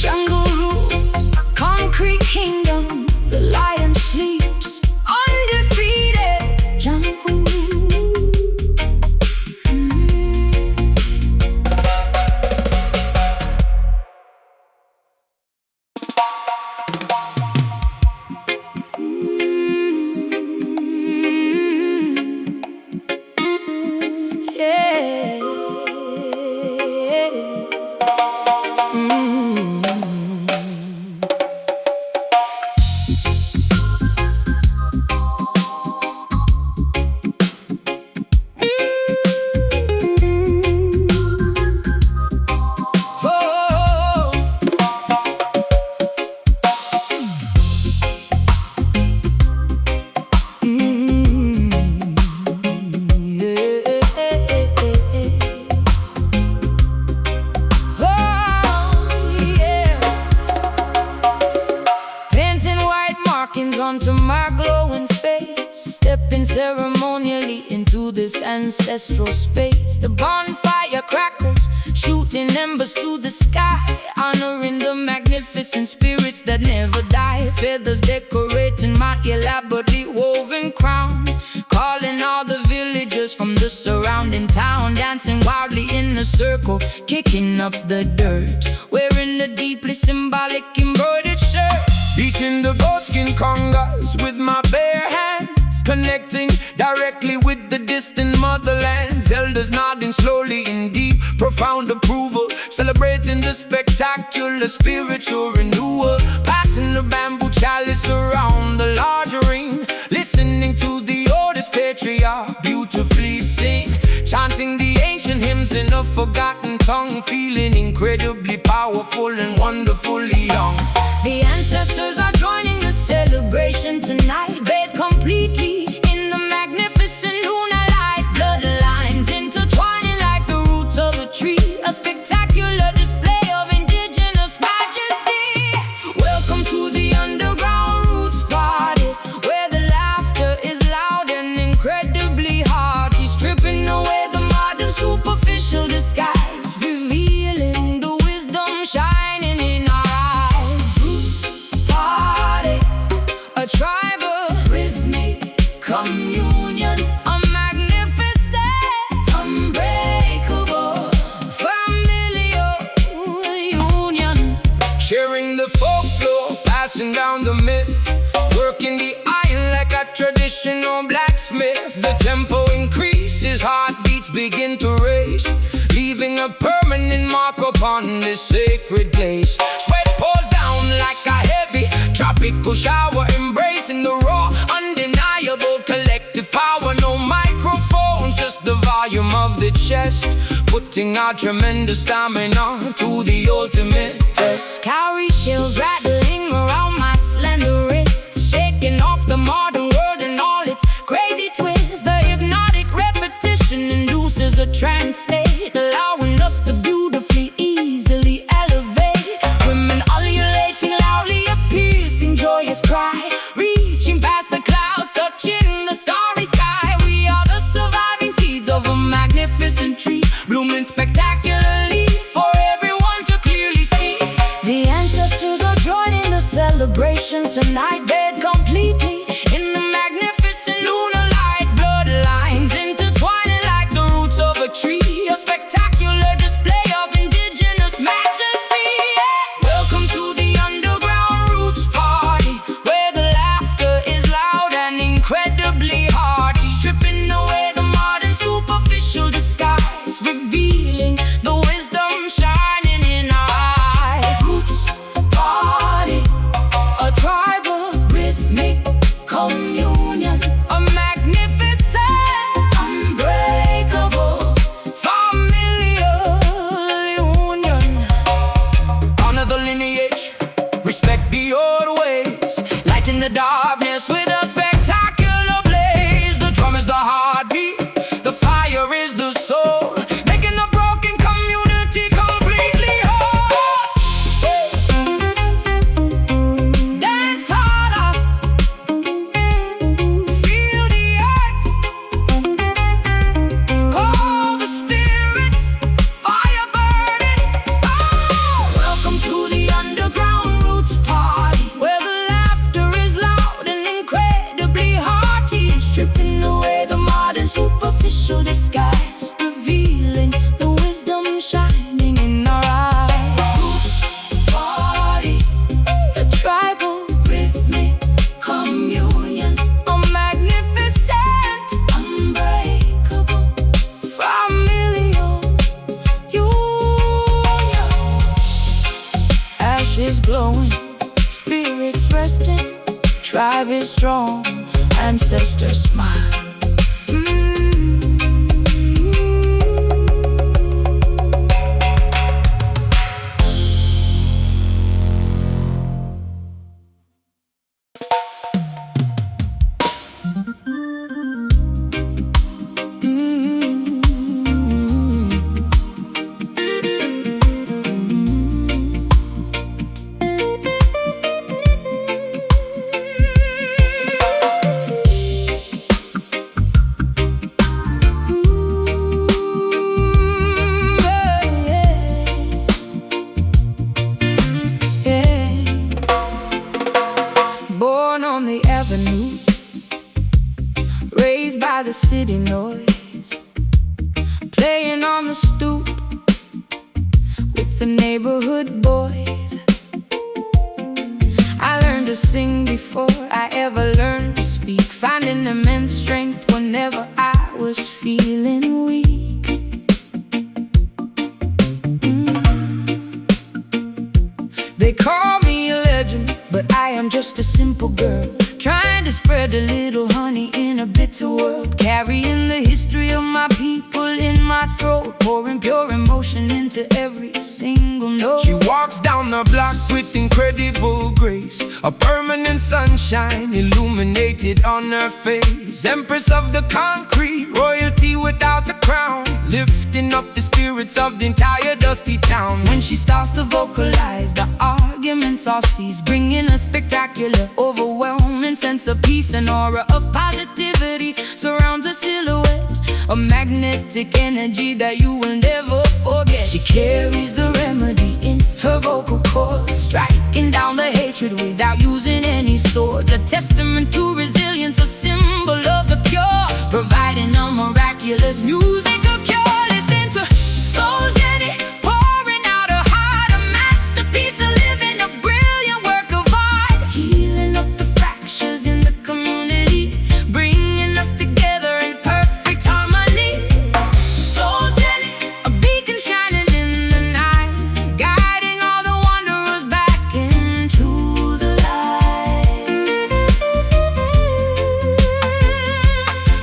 Jungle rules, concrete kingdom, the lion sleeps, undefeated. Jungle. our glowing face, stepping ceremonially into this ancestral space. The bonfire crackles, shooting embers to the sky, honoring the magnificent spirits that never die. Feathers decorating my elaborately woven crown, calling all the villagers from the surrounding town, dancing wildly in a circle, kicking up the dirt, wearing a deeply symbolic embroidered shirt. Beating the goatskin congas with my bare hands, connecting directly with the distant motherlands. Elders nodding slowly in deep, profound approval, celebrating the spectacular spiritual renewal. Passing the bamboo chalice around the large ring, listening to the oldest patriarch beautifully sing, chanting the ancient hymns in a forgotten tongue, feeling incredibly powerful and wonderfully young. The ancestors are joining the celebration tonight, bathed completely in the magnificent lunar light. Bloodlines intertwining like the roots of a tree, a spectacular display of indigenous majesty. Welcome to the underground roots party, where the laughter is loud and incredibly hearty, stripping away the modern superficial disguise, revealing the wisdom shining in our eyes. Roots party, a tribal rhythmic communion, a magnificent, unbreakable, familial union. Sharing the folklore, passing down the myth, working the iron like a traditional blacksmith. The tempo increases, heartbeats begin to race, leaving a permanent mark upon this sacred place. Sweat pours down like a heavy tropical shower, embracing the raw, undeniable collective power. No microphones, just the volume of the chest, putting our tremendous stamina to the ultimate test. Cowrie shells rattling around my slender wrists, shaking off the modern world and all its crazy twists. The hypnotic repetition induces a trance state, allowing us to beautifully, easily elevate. Women ululating loudly, a piercing, joyous cry, reaching past the clouds, touching the starry sky. We are the surviving seeds of a magnificent tree, blooming spectacularly for everyone to clearly see. The ancestors are joining the celebration tonight, bathed completely in the magnificent lunar light. Bloodlines intertwining like the roots of a tree, a spectacular display of indigenous majesty. Welcome to the underground roots party, where the laughter is loud and incredibly hearty, stripping away the modern superficial disguise, revealing the wisdom shining in our eyes. Roots party, a tribal rhythmic communion, a magnificent, unbreakable, familial union. Honor the lineage, respect the old ways, lighten the darkness with a spectacular blaze. The drum is the heartbeat, the fire is the soul, making a broken community completely whole. Dance harder, feel the earth, call the spirits, fire burning. Oh! Welcome to the underground roots party, where the laughter is loud and incredibly hearty, stripping away the modern superficial disguise, revealing the wisdom shining in our eyes. Roots party, a tribal rhythmic communion, a magnificent, unbreakable, familial union. Ashes glowing, spirits resting, tribe is strong, ancestors smile. by the city noise, playing on the stoop with the neighborhood boys. I learned to sing before I ever learned to speak, finding immense strength whenever I was feeling weak. They call me a legend, but I am just a simple girl, trying to spread a little honey in a bitter world, carrying the history of my people in my throat, pouring pure emotion into every single note. She walks down the block with incredible grace, a permanent sunshine illuminated on her face. Empress of the concrete, royalty without a crown, lifting up the spirits of the entire dusty town. When she starts to vocalize, the arguments all cease, bringing a spectacular, overwhelming sense of peace. An aura of positivity surrounds her silhouette, a magnetic energy that you will never forget. She carries the remedy in her vocal cords, striking down the hatred without using any swords. A testament to resilience, a symbol of the pure, providing a miraculous musical cure. Listen to Soul Jenny, pouring out her heart, a masterpiece, a living, a brilliant work of art, healing up the fractures in the community, bringing us together in perfect harmony. Soul Jenny, a beacon shining in the night, guiding all the wanderers back into the light.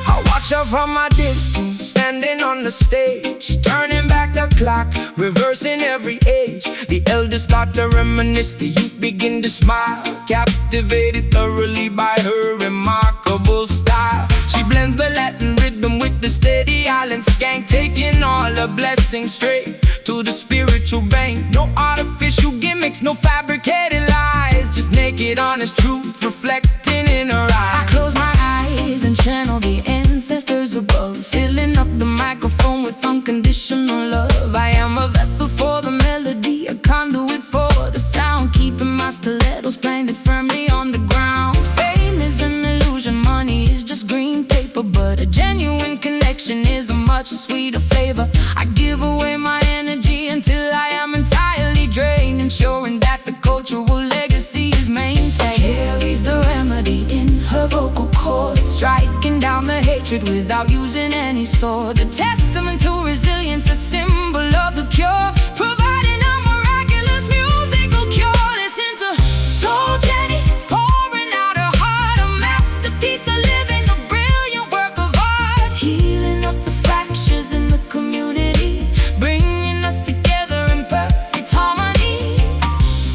I watch her from a distance, standing on the stage, turning back the clock, reversing every age. The elders start to reminisce, the youth begin to smile, captivated thoroughly by her remarkable style. She blends the Latin rhythm with the steady island skank, taking all her blessings straight to the spiritual bank. No artificial gimmicks, no fabricated lies, just naked honest truth reflecting in her I eyes. close my eyes and channel the ancestors above, filling up the microphone with unconditional love. I am a vessel for the melody, a conduit for the sound, keeping my stilettos planted firmly on the ground. Fame is an illusion, money is just green paper, but a genuine connection is a much sweeter flavor. I give away my energy until I am entirely drained, ensuring that the cultural legacy is maintained. Carries the remedy in her vocal cords, striking down the hatred without using any sword. A testament to resilience, a symbol of the pure, providing a miraculous musical cure. Listen to Soul Jenny, pouring out her heart, a masterpiece, a living, a brilliant work of art, healing up the fractures in the community, bringing us together in perfect harmony.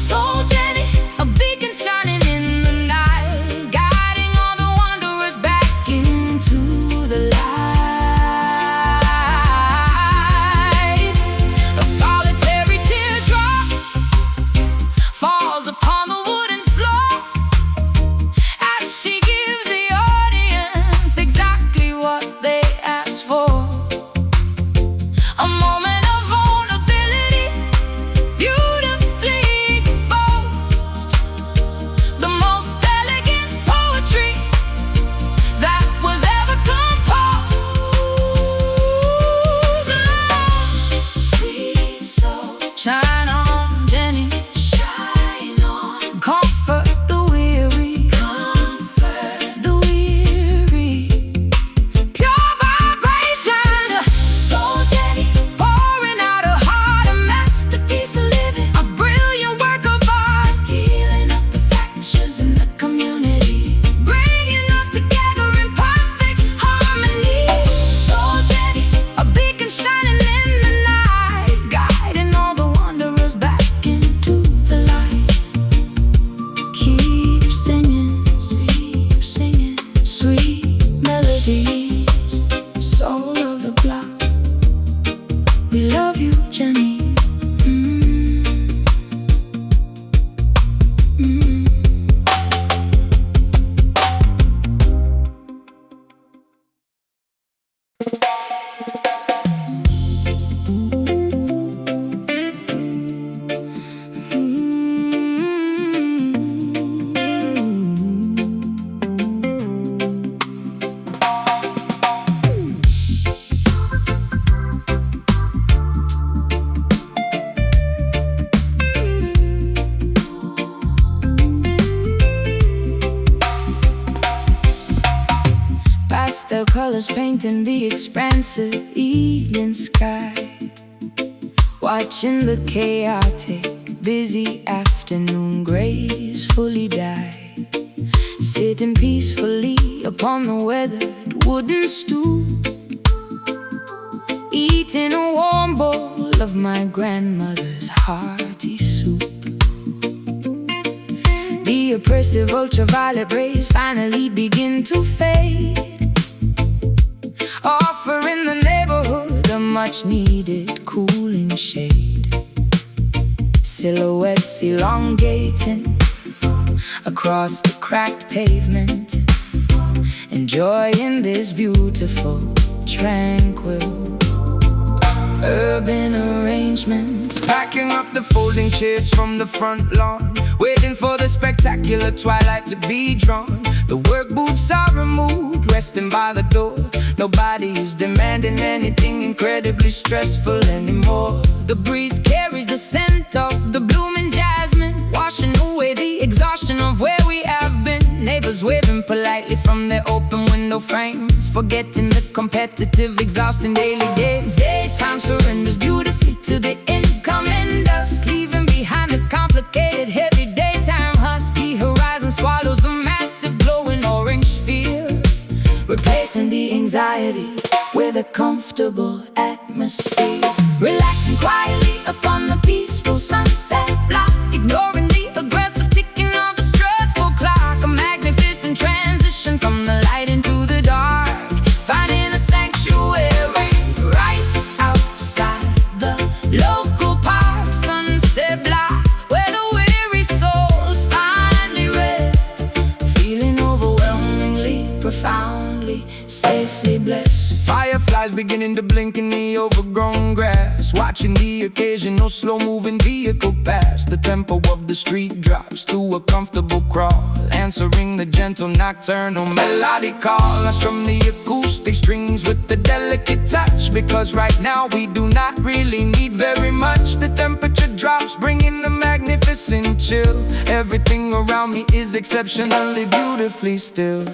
Soul Jenny, a beacon shining in the night, guiding all the wanderers back into the light. A solitary pastel colors painting the expansive evening sky. Watching the chaotic, busy afternoon gracefully die. Sitting peacefully upon the weathered wooden stoop, eating a warm bowl of my grandmother's hearty soup. The oppressive ultraviolet rays finally begin to fade, offering the neighborhood a much-needed cooling shade. Silhouettes elongating across the cracked pavement, enjoying this beautiful, tranquil urban arrangements. Packing up the folding chairs from the front lawn, waiting for the spectacular twilight to be drawn. The work boots are removed, resting by the door. Nobody is demanding anything incredibly stressful anymore. The breeze carries the scent of the blooming jasmine, washing away the exhaustion of where we have been. Neighbors waving politely from their open window frames, forgetting the competitive, exhausting daily games. Daytime surrenders beautifully to the incoming dust, leaving behind the complicated, heavy daytime husky. Horizon swallows the massive glowing orange sphere, replacing the anxiety with a comfortable atmosphere. Relaxing quietly upon the peaceful sunset block, ignoring the aggressive ticking of the stressful clock. A magnificent transition from the light into the dark, finding a sanctuary right outside the local park. Sunset block, where the weary souls finally rest, feeling overwhelmingly, profoundly, safely blessed. Fireflies beginning to blink in the overgrown grass, watching the occasional slow-moving vehicle pass. The tempo of the street drops to a comfortable crawl, answering the gentle nocturnal melodic call. I strum the acoustic strings with the delicate touch, because right now we do not really need very much. The temperature drops, bringing a magnificent chill. Everything around me is exceptionally beautifully still.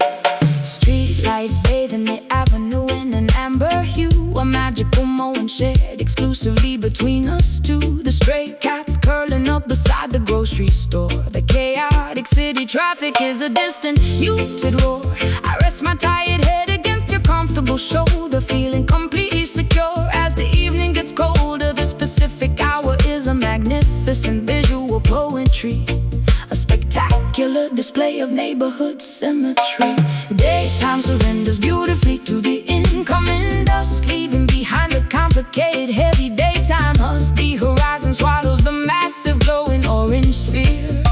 Street lights bathing the avenue in an amber hue, a magical moment shared exclusively between us two. The stray cats curling up beside the grocery store. The chaotic city traffic is a distant, muted roar. I rest my tired head against your comfortable shoulder, feeling completely secure as the evening gets colder. The specific hour is a magnificent visual poetry, a spectacular display of neighborhood symmetry. Daytime surrenders beautifully to the incoming dusk, leaving behind the complicated, heavy daytime husk. The horizon swallows the massive glowing orange sphere,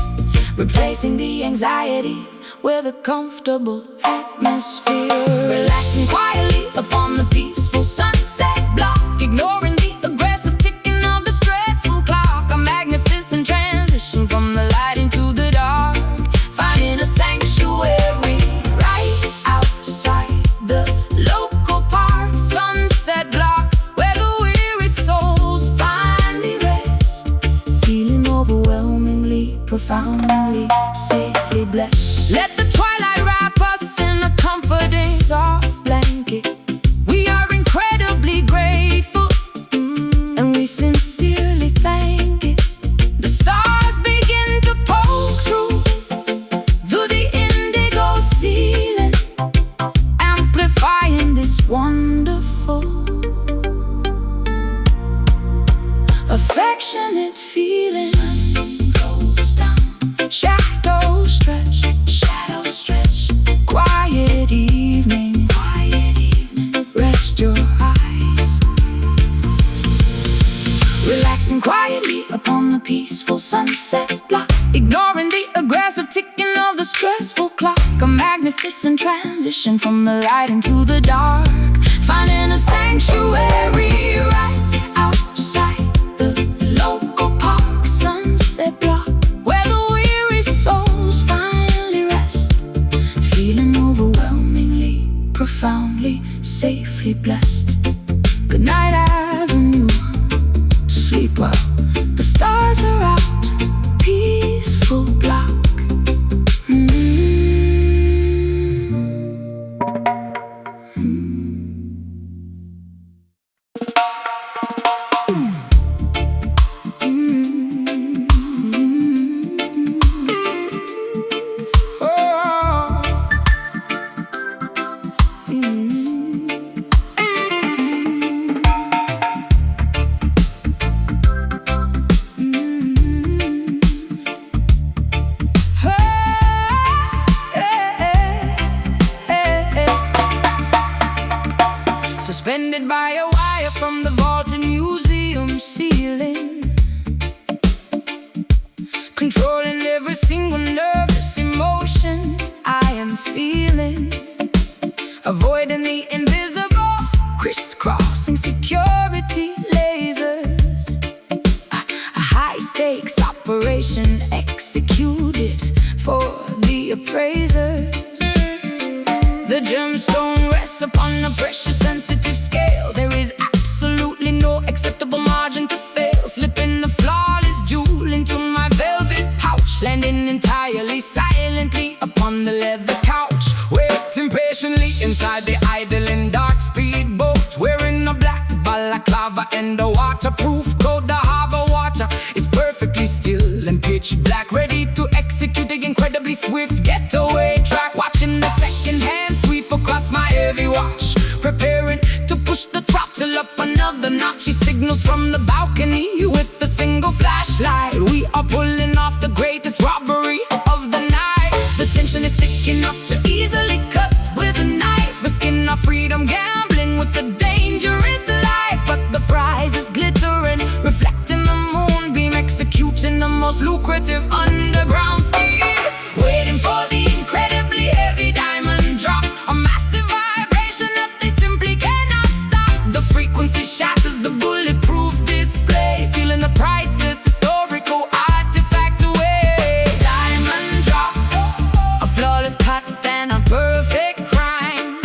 replacing the anxiety with a comfortable atmosphere. Relaxing quietly upon the peaceful sunset block, ignoring the aggressive ticking of the stressful clock. A magnificent transition from the light into the dark, finding a sanctuary right outside the local park. Sunset block, where the weary souls finally rest, feeling overwhelmingly, profoundly, safely blessed. Let the twilight wrap us in a comforting, soft blanket. We are incredibly grateful, and we sincerely thank it. The stars begin to poke through the indigo ceiling, amplifying this wonderful, affectionate feeling. Sun goes down, shadows stretch, quiet evening, rest your eyes. Relaxing quietly upon the peaceful sunset block, ignoring the aggressive ticking of the stressful clock. A magnificent transition from the light into the dark, finding a sanctuary right outside the local park. Sunset block, where the weary souls finally rest, feeling overwhelmingly, profoundly, safely blessed. Good night, Avenue. Sleep well. The stars are out. Peaceful block. suspended by a wire from the vaulted museum ceiling, controlling every single nervous emotion I am feeling, avoiding the invisible, crisscrossing security lasers. A high-stakes operation executed for the appraisers. The gemstone rests upon a precious sensitive scale. There is absolutely no acceptable margin to fail. Slipping the flawless jewel into my velvet pouch, landing entirely silently upon the leather couch. Waiting patiently inside the idling dark speedboat, wearing a black balaclava and a waterproof coat. The harbor water is perfectly still and pitch black, ready to execute the incredibly swift getaway track. Watching the second hand sweep across my heavy watch, preparing to push the throttle up another notch. She signals from the balcony with a single flashlight. We are pulling off the greatest robbery of the night. The tension is thick enough to easily cut with a knife, risking our freedom, gambling with a dangerous life. But the prize is glittering, reflecting the moonbeam, executing the most lucrative underground scheme. Waiting for the incredibly heavy diamond drop, a massive vibration that they simply cannot stop. The frequency shatters the bulletproof display, stealing the priceless historical artifact away. Diamond drop, a flawless cut and a perfect crime,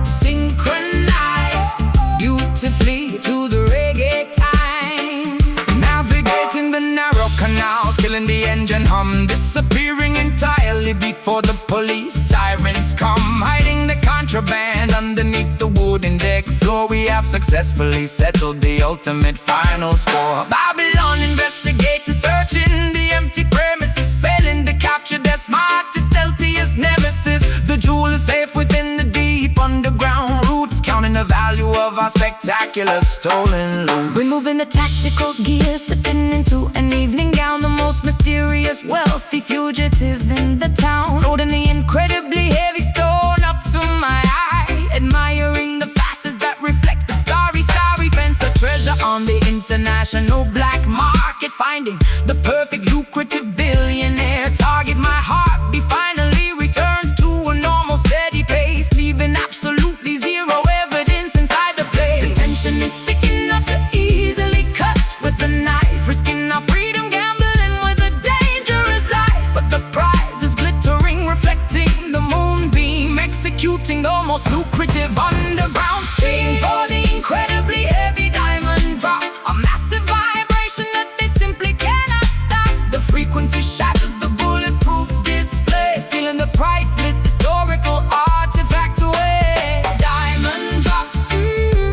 synchronized beautifully to the reggae time. Navigating the narrow canals, killing the engine hum, disappearing entirely before the police sirens come. Hiding the contraband underneath the wooden deck floor, we have successfully settled the ultimate final score. Babylon investigators searching the empty premises, failing to capture their smartest, stealthiest nemesis. The jewel is safe within the deep underground roots, counting the value of our spectacular stolen loot. Removing the tactical gear, slipping into an evening gown, the most mysterious, wealthy fugitive in the town. Loading the incredibly heavy stone up to my eye, admiring the facets that reflect the starry fence. The treasure on the international black market, finding the perfect lucrative billionaire target. My heartbeat finally returns to a normal steady pace, leaving absolutely zero evidence inside the place. The tension is thick enough to easily cut with a knife, risking our freedom, gambling with a dangerous life. But the prize is glittering, reflecting the moonbeam, executing the most lucrative underground scheme. For the incredibly heavy diamond drop, a massive vibration that they simply cannot stop. The frequency shatters the bulletproof display, stealing the priceless historical artifact away. Diamond drop,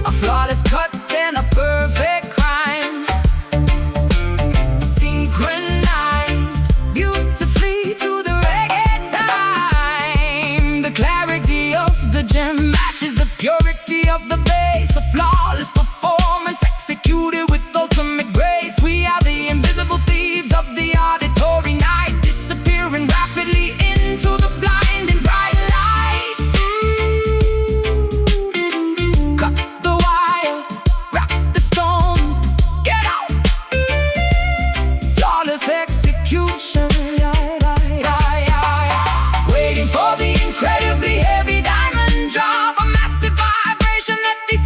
a flawless cut and a perfect crime, synchronized beautifully to the reggae time. The clarity of the gem matches the purity of the bass, a flawless performance executed with ultimate grace. We are the invisible thieves of the auditory night, disappearing rapidly into the blinding bright light. Cut the wire, rock the stone, get out. Flawless execution, waiting for the incredibly heavy diamond drop, a massive vibration that they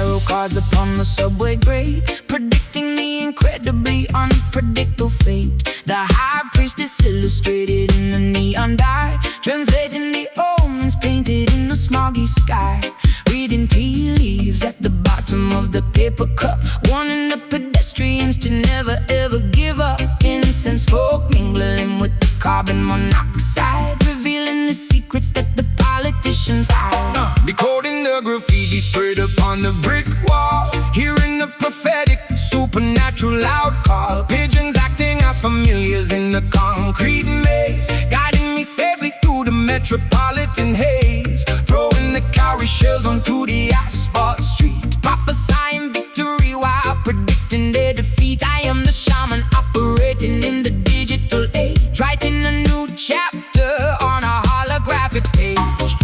tarot cards upon the subway grate, predicting the incredibly unpredictable fate. The high priestess illustrated in the neon dye, translating the omens painted in the smoggy sky. Reading tea leaves at the bottom of the paper cup, warning the pedestrians to never ever give up. Incense smoke mingling with the carbon monoxide, revealing the secrets that the politicians hide. Decoding the graffiti sprayed upon the brick wall, hearing the prophetic supernatural loud call. Pigeons acting as familiars in the concrete maze, guiding me safely through the metropolitan haze. Throwing the cowrie shells onto the asphalt street, prophesying victory while predicting their defeat. I am the shaman operating in the digital age, writing a new chapter on a holographic page.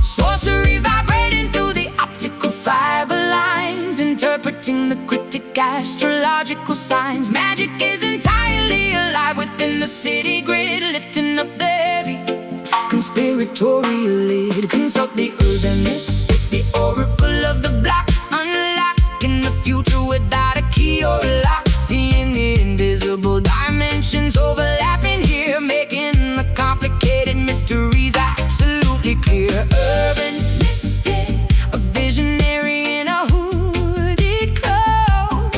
Sorcery vibrating through the optical fiber lines, interpreting the cryptic astrological signs. Magic is entirely alive within the city grid, lifting up the heavy conspiratorial lid. Consult the urban mystic, the oracle of the black, unlocking the future without a key or a lock. Seeing the invisible dimensions overlapping here, making the complicated mysteries absolutely clear. Urban mystic, a visionary in a hooded cloak,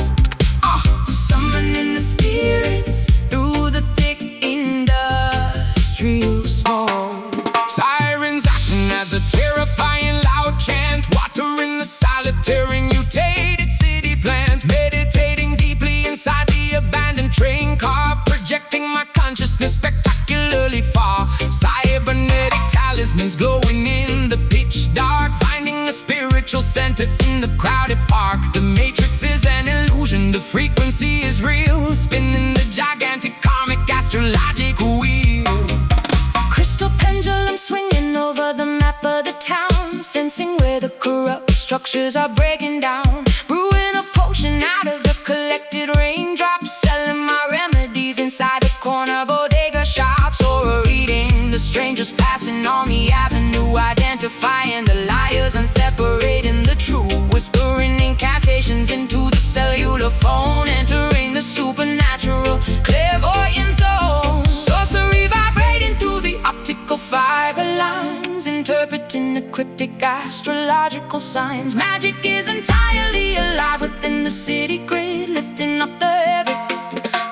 summoning the spirits through the thick industrial smoke. Sirens acting as a terrifying loud chant, watering the solitary mutated city plant. Meditating deeply inside the abandoned train car, projecting my consciousness spectacularly far. Cybernetic talismans glowing in the pitch dark, finding a spiritual center in the crowded park. The matrix is an illusion, the frequency is real, spinning the gigantic karmic astrological wheel. Crystal pendulum swinging over the map of the town, sensing where the corrupt structures are breaking down. Brewing a potion out of the collected raindrops, selling my remedies inside the corner bodega shops. Or reading the strangers passing on the avenue, identifying the liars and separating the true. Whispering incantations into the cellular phone, entering the supernatural clairvoyant zone. Sorcery vibrating through the optical fiber lines, interpreting the cryptic astrological signs. Magic is entirely alive within the city grid, lifting up the heavy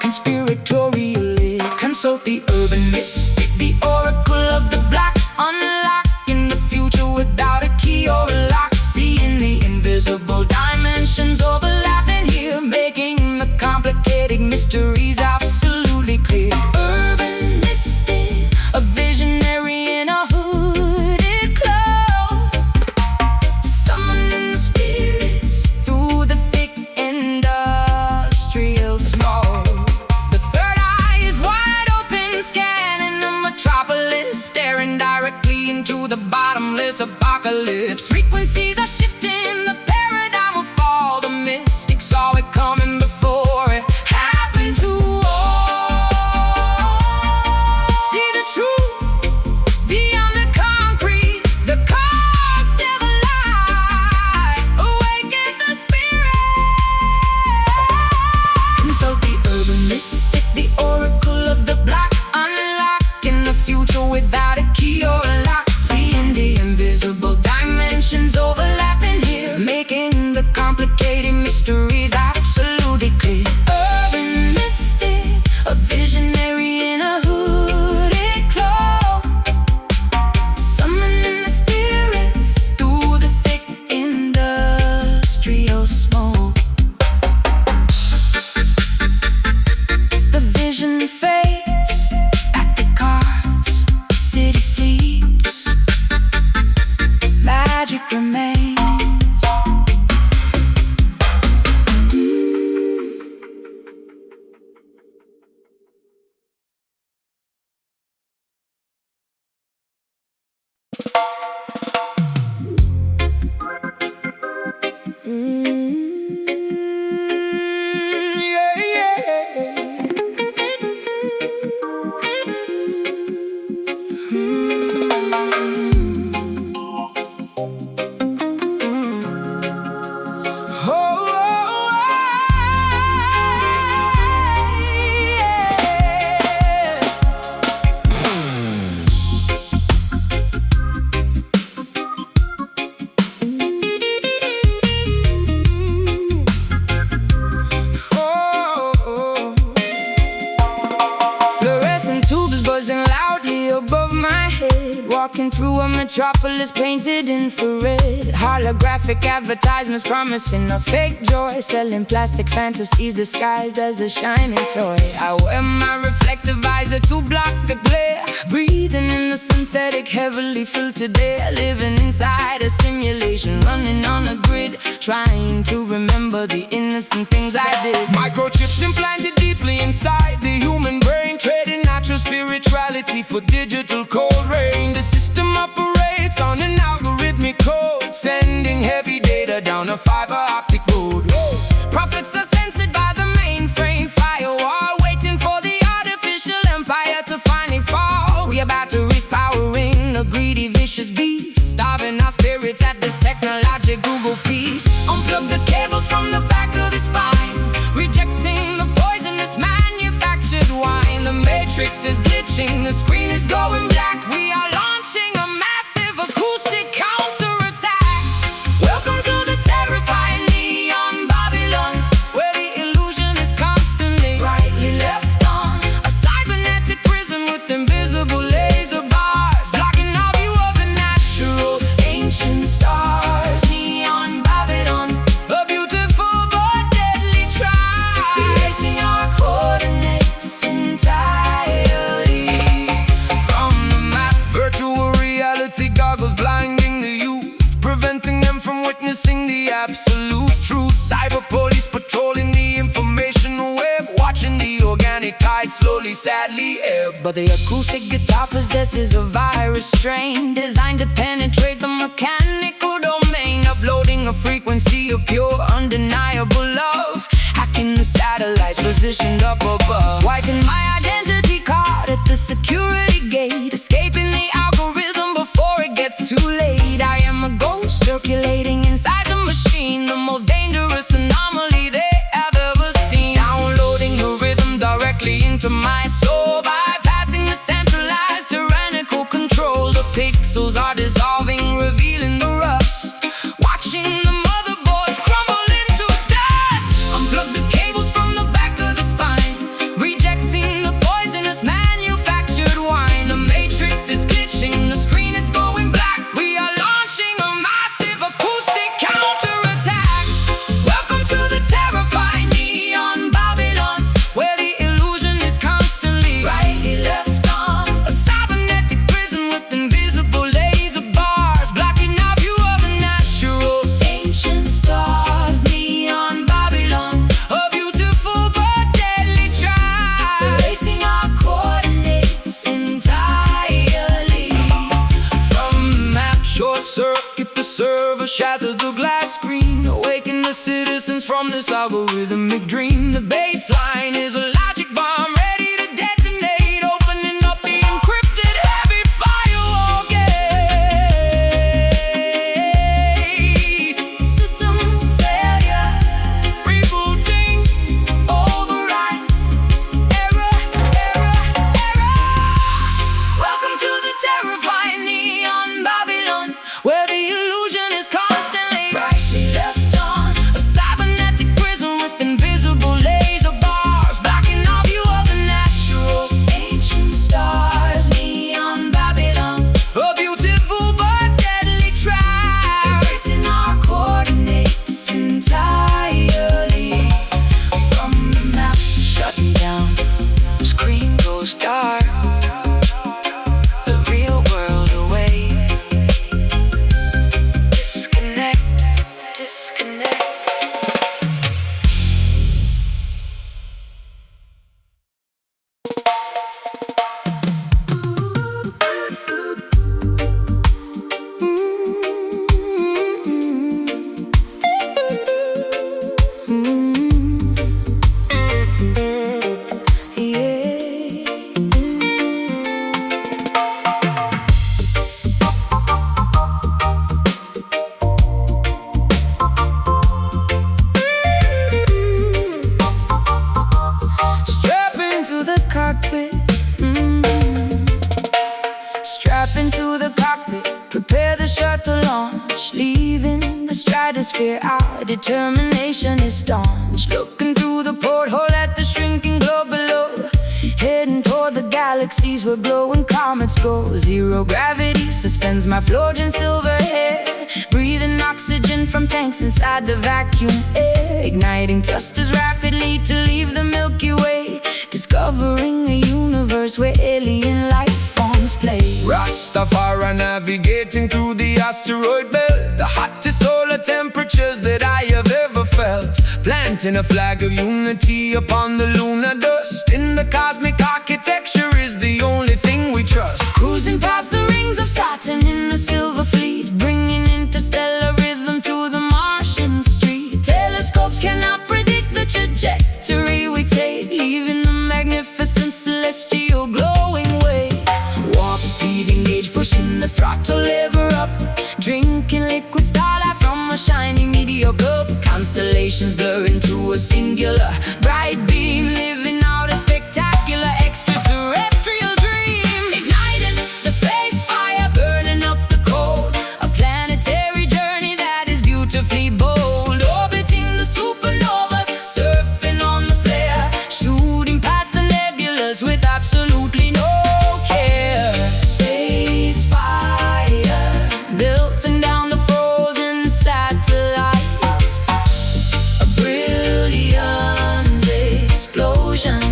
conspiratorial lid. Consult the urban mystic, the oracle of the black, unlocking the future without a key or a lock. Seeing the invisible dimensions overlapping here, making the complicated mysteries absolutely clear. Urban mystic, a visionary in a hooded cloak, summoning the spirits through the thick industrial smoke. The third eye is wide open, scanning the metropolis, staring directly into the bottomless apocalypse. Frequencies are shifting, the paradigm will fall. The mystic saw it coming before it happened to all. See the truth beyond the concrete, the cards never lie. Awaken the spirit. Consult the urban mystic, the oracle of the black, unlocking the future without a key or a lock. Seeing the invisible dimensions overlapping here, making the complicated mysteries absolutely clear. Urban mystic, a visionary in a hooded cloak, summoning the spirits through the thick industrial smoke. The vision fades at the cards, city sleeps, magic remains. walking through a metropolis painted infrared. Holographic advertisements promising a fake joy, selling plastic fantasies disguised as a shiny toy. I wear my reflective visor to block the glare, breathing in the synthetic, heavily filtered air. Living inside a simulation, running on a grid, trying to remember the innocent things I did. Microchips implanted deeply inside the human brain, trading natural spirituality for digital cold rain. The system operates on an algorithmic code, sending heavy data down a fiber optic road. Prophets are censored by the mainframe firewall, waiting for the artificial empire to finally fall. We about to reach powering the greedy, vicious beast, starving our spirits at this technologic Google feast. Unplug the cables from the back of the spine, rejecting the poisonous manufactured wine. The matrix is glitching, the screen is going black. We are launching a massive acoustic counterattack. Welcome to the terrifying neon Babylon, where the illusion is constantly rightly left on. A cybernetic prison with invisible laser bars, blocking our view of the natural ancient stars. Neon Babylon, A beautiful but deadly trial, erasing our coordinates entirely from the map. virtual reality goggles blinding the youth, preventing them from witnessing the absolute truth. Cyber police patrolling the information web, watching the organic tide slowly, sadly ebb. But the acoustic guitar possesses a virus strain designed to penetrate the mechanical domain, uploading a frequency of pure, undeniable love, hacking the satellites positioned up above, swiping my identity card at the security gate, escaping the algorithm before it gets too late. I am a ghost circulating inside the machine, the most dangerous anomaly they have ever seen. Downloading the rhythm directly into my soul, bypassing the centralized tyrannical control. The pixels are dissolving, revealing the rust, watching the motherboards crumble into dust. Unplug the cables from the back of the spine, rejecting the poisonous manufactured wine. The matrix is glitching, the screen is going black. We are launching a massive acoustic counterattack. Welcome to the terrifying neon Babylon, where the illusion is constantly rightly left on. A cybernetic prison with invisible laser bars, blocking our view of the natural ancient stars. Neon Babylon, A beautiful but deadly trial, erasing our coordinates entirely from the map. short circuit the server, shatter the glass screen, awaken the citizens from this algorithmic dream. The baseline is a logic bomb ready to detonate, opening up the encrypted heavy firewall gate. System failure, Rebooting, override, error, error, error. Welcome to the terrifying neon Babylon, where the illusion is constantly rightly left on. A cybernetic prison with invisible laser bars, blocking our view of the natural ancient stars. Neon Babylon, a beautiful but deadly trial, erasing our coordinates entirely from the map. Shutting down, screen goes dark, the real world away. Disconnect, disconnect. Strap into the cockpit, strap into the cockpit, prepare the shuttle launch, leaving the stratosphere. Our determination is staunch, looking through the porthole at the shrinking globe below, heading toward the galaxies where glowing comets go. Zero gravity suspends my floating silver hair, breathing oxygen from tanks inside the vacuum air, igniting thrusters rapidly to leave the Milky Way, discovering a universe where alien life forms play. Rastafari navigating through the asteroid belt, the hottest solar temperatures that I have ever felt, planting a flag of unity upon the lunar dust. In the cosmic architecture is the only thing we trust. Cruising past the rings of Saturn in the silver fleet, bringing interstellar rhythm to the Martian street. Telescopes cannot predict the trajectory we take, leaving the magnificent celestial glowing way. Warp speed engage, pushing the throttle lever up, drinking liquid starlight from a shiny meteor cup. Constellations blur into a singular bright beam, living out a spectacular extraterrestrial dream. Igniting the space fire, burning up the cold, a planetary journey that is beautifully bold. Orbiting the supernovas, surfing on the flare, shooting past the nebulas with absolutely no care. Space fire, melting down the frozen satellites, a brilliant explosion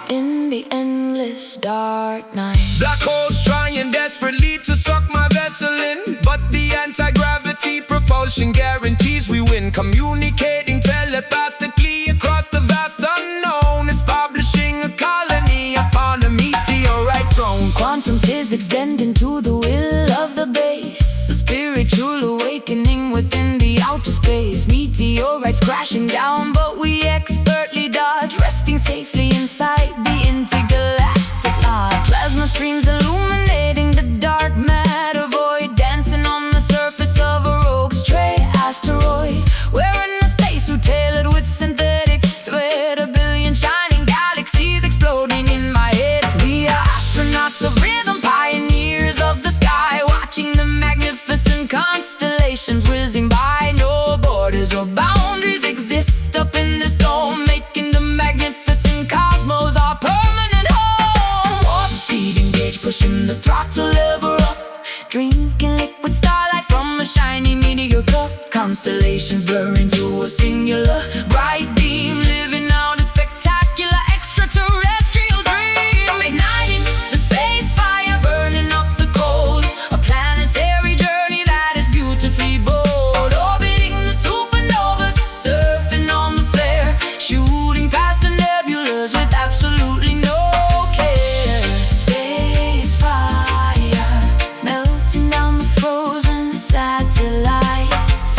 in the endless dark night. Black holes trying desperately to suck my vessel in, but the anti-gravity propulsion guarantees we win. Communicating telepathically across the vast unknown, establishing a colony upon a meteorite throne. Quantum physics bending to the will of the base, a spiritual awakening within the outer space. Meteorites crashing down, but we expertly dodge, resting safely inside the intergalactic lodge. Plasma streams illuminating the dark matter void, dancing on the surface of a rogue stray asteroid. Wearing a spacesuit tailored with synthetic thread, a billion shining galaxies exploding in my head. We are astronauts of rhythm, pioneers of the sky, watching the magnificent constellations whizzing by. No borders or boundaries exist up in this dome, making the magnificent cosmos our permanent home. Warp speed engage, pushing the throttle lever up, drinking liquid starlight from a shiny meteor cup. Constellations blur into a singular bright beam, living out a spectacular extraterrestrial dream. Igniting the space fire, burning up the cold, a planetary journey that is beautifully bold. Orbiting the supernovas, surfing on the flare, shooting past the nebulas with absolutely no care. Space fire, melting down the frozen satellites,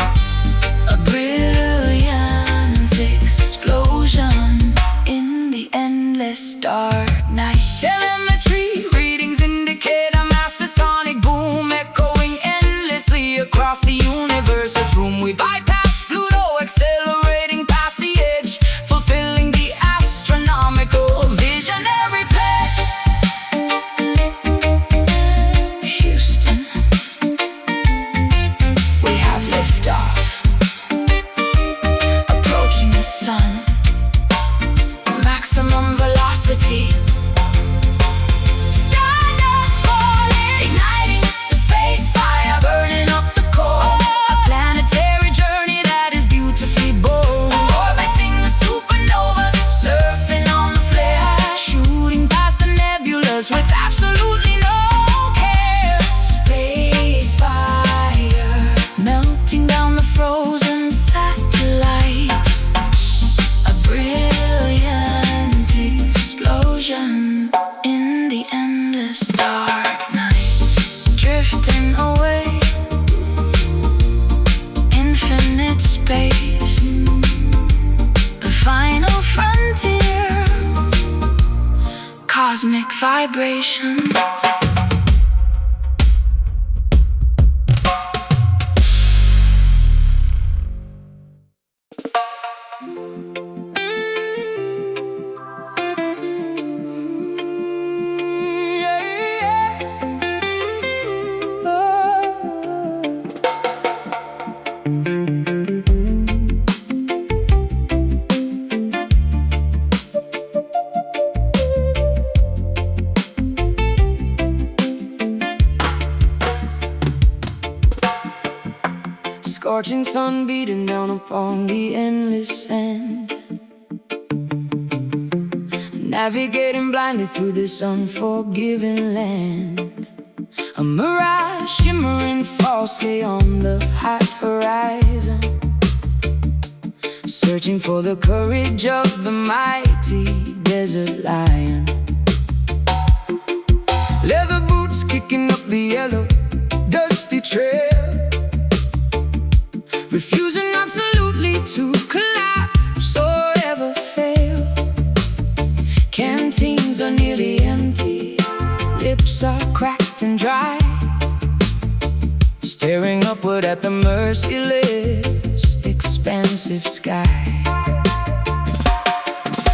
a brilliant explosion in the endless dark night. Telemetry readings indicate a massive sonic boom, echoing endlessly across the universe's room. We bypass Pluto, accelerating past the edge, fulfilling the astronomical visionary pledge. Houston, we have liftoff, approaching the sun, maximum velocity. Stardust falling, igniting the space fire, burning up the coal, a planetary journey that is beautifully bold. Orbiting the supernovas, surfing on the flare, shooting past the nebulas with absolutely no care. Space fire, melting down the frozen satellite, a brilliant explosion in the endless dark night. Drifting away, infinite space, the final frontier, cosmic vibrations. scorching sun beating down upon the endless sand, navigating blindly through this unforgiving land. A mirage shimmering falsely on the hot horizon, searching for the courage of the mighty desert lion. Leather boots kicking up the yellow, dusty trail, refusing absolutely to collapse or ever fail. Canteens are nearly empty, lips are cracked and dry, staring upward at the merciless, expansive sky.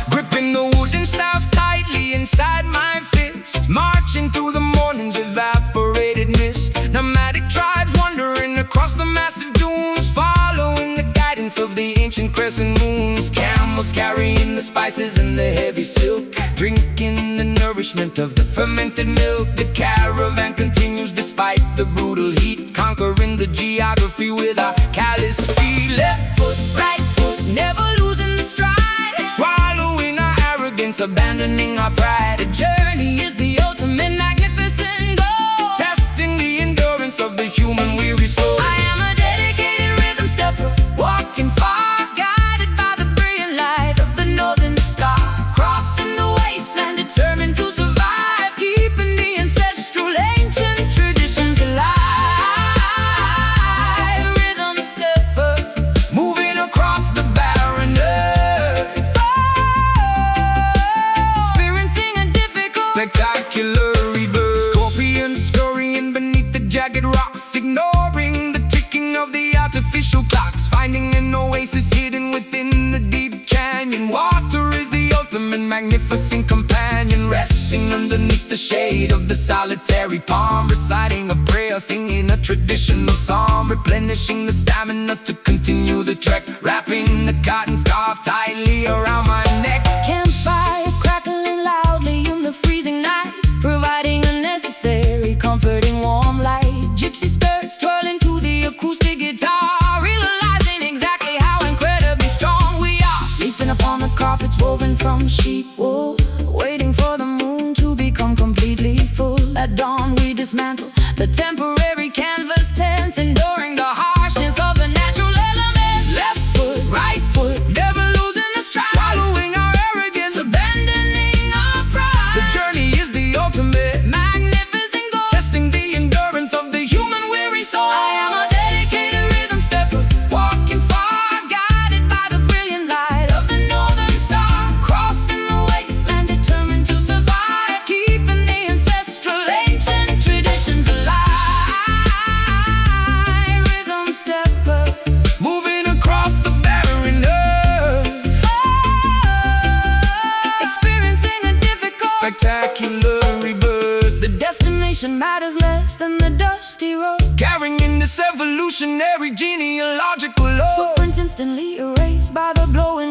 Gripping the wooden staff tightly inside my fist, marching through the morning's evaporated mist. Nomadic tribes wandering across the massive dunes, following the guidance of the ancient crescent moons. Camels carrying the spices and the heavy silk, drinking the nourishment of the fermented milk. The caravan continues despite the brutal heat, conquering the geography with our callous feet. Left foot, right foot, never losing the stride, swallowing our arrogance, abandoning our pride. the journey is the ultimate magnificent goal, Testing the endurance of the human weary soul. I am a dedicated rhythm stepper, walking far, guided by the brilliant light of the northern star, crossing the wasteland, determined to survive, keeping the ancestral ancient traditions alive. Rhythm stepper, Moving across the barren earth, experiencing a difficult spectacular rebirth. Scorpions scurrying beneath the jagged rocks, ignoring the ticking of the artificial clocks, finding an oasis hidden within the deep canyon. Water is the ultimate magnificent companion, resting underneath the shade of the solitary palm, reciting a prayer, singing a traditional song, replenishing the stamina to continue the trek, wrapping the cotton scarf tightly around my neck. campfires crackling loudly in the freezing night, providing the necessary comforting warm light. Gypsy skirts twirling to the acoustic guitar, realizing exactly how incredibly strong we are. Sleeping upon the carpets woven from sheep wool, waiting for the moon to become completely full. At dawn we dismantle the temporary canvas tents, enduring the harshness of the natural elements. Left foot, right foot, Never losing the stride, swallowing our arrogance. abandoning our pride. The journey is the ultimate, Magnificent goal, testing the endurance of the human weary soul. I am a dedicated rhythm stepper, walking far, guided by the brilliant light of the northern star, crossing the wasteland, determined to survive, keeping the ancestral ancient traditions alive. Rhythm stepper, Moving across the barren earth, experiencing a difficult spectacular rebirth. the destination matters less than the dusty road. Carrying this evolutionary genealogical load. Footprints instantly erased by the blowing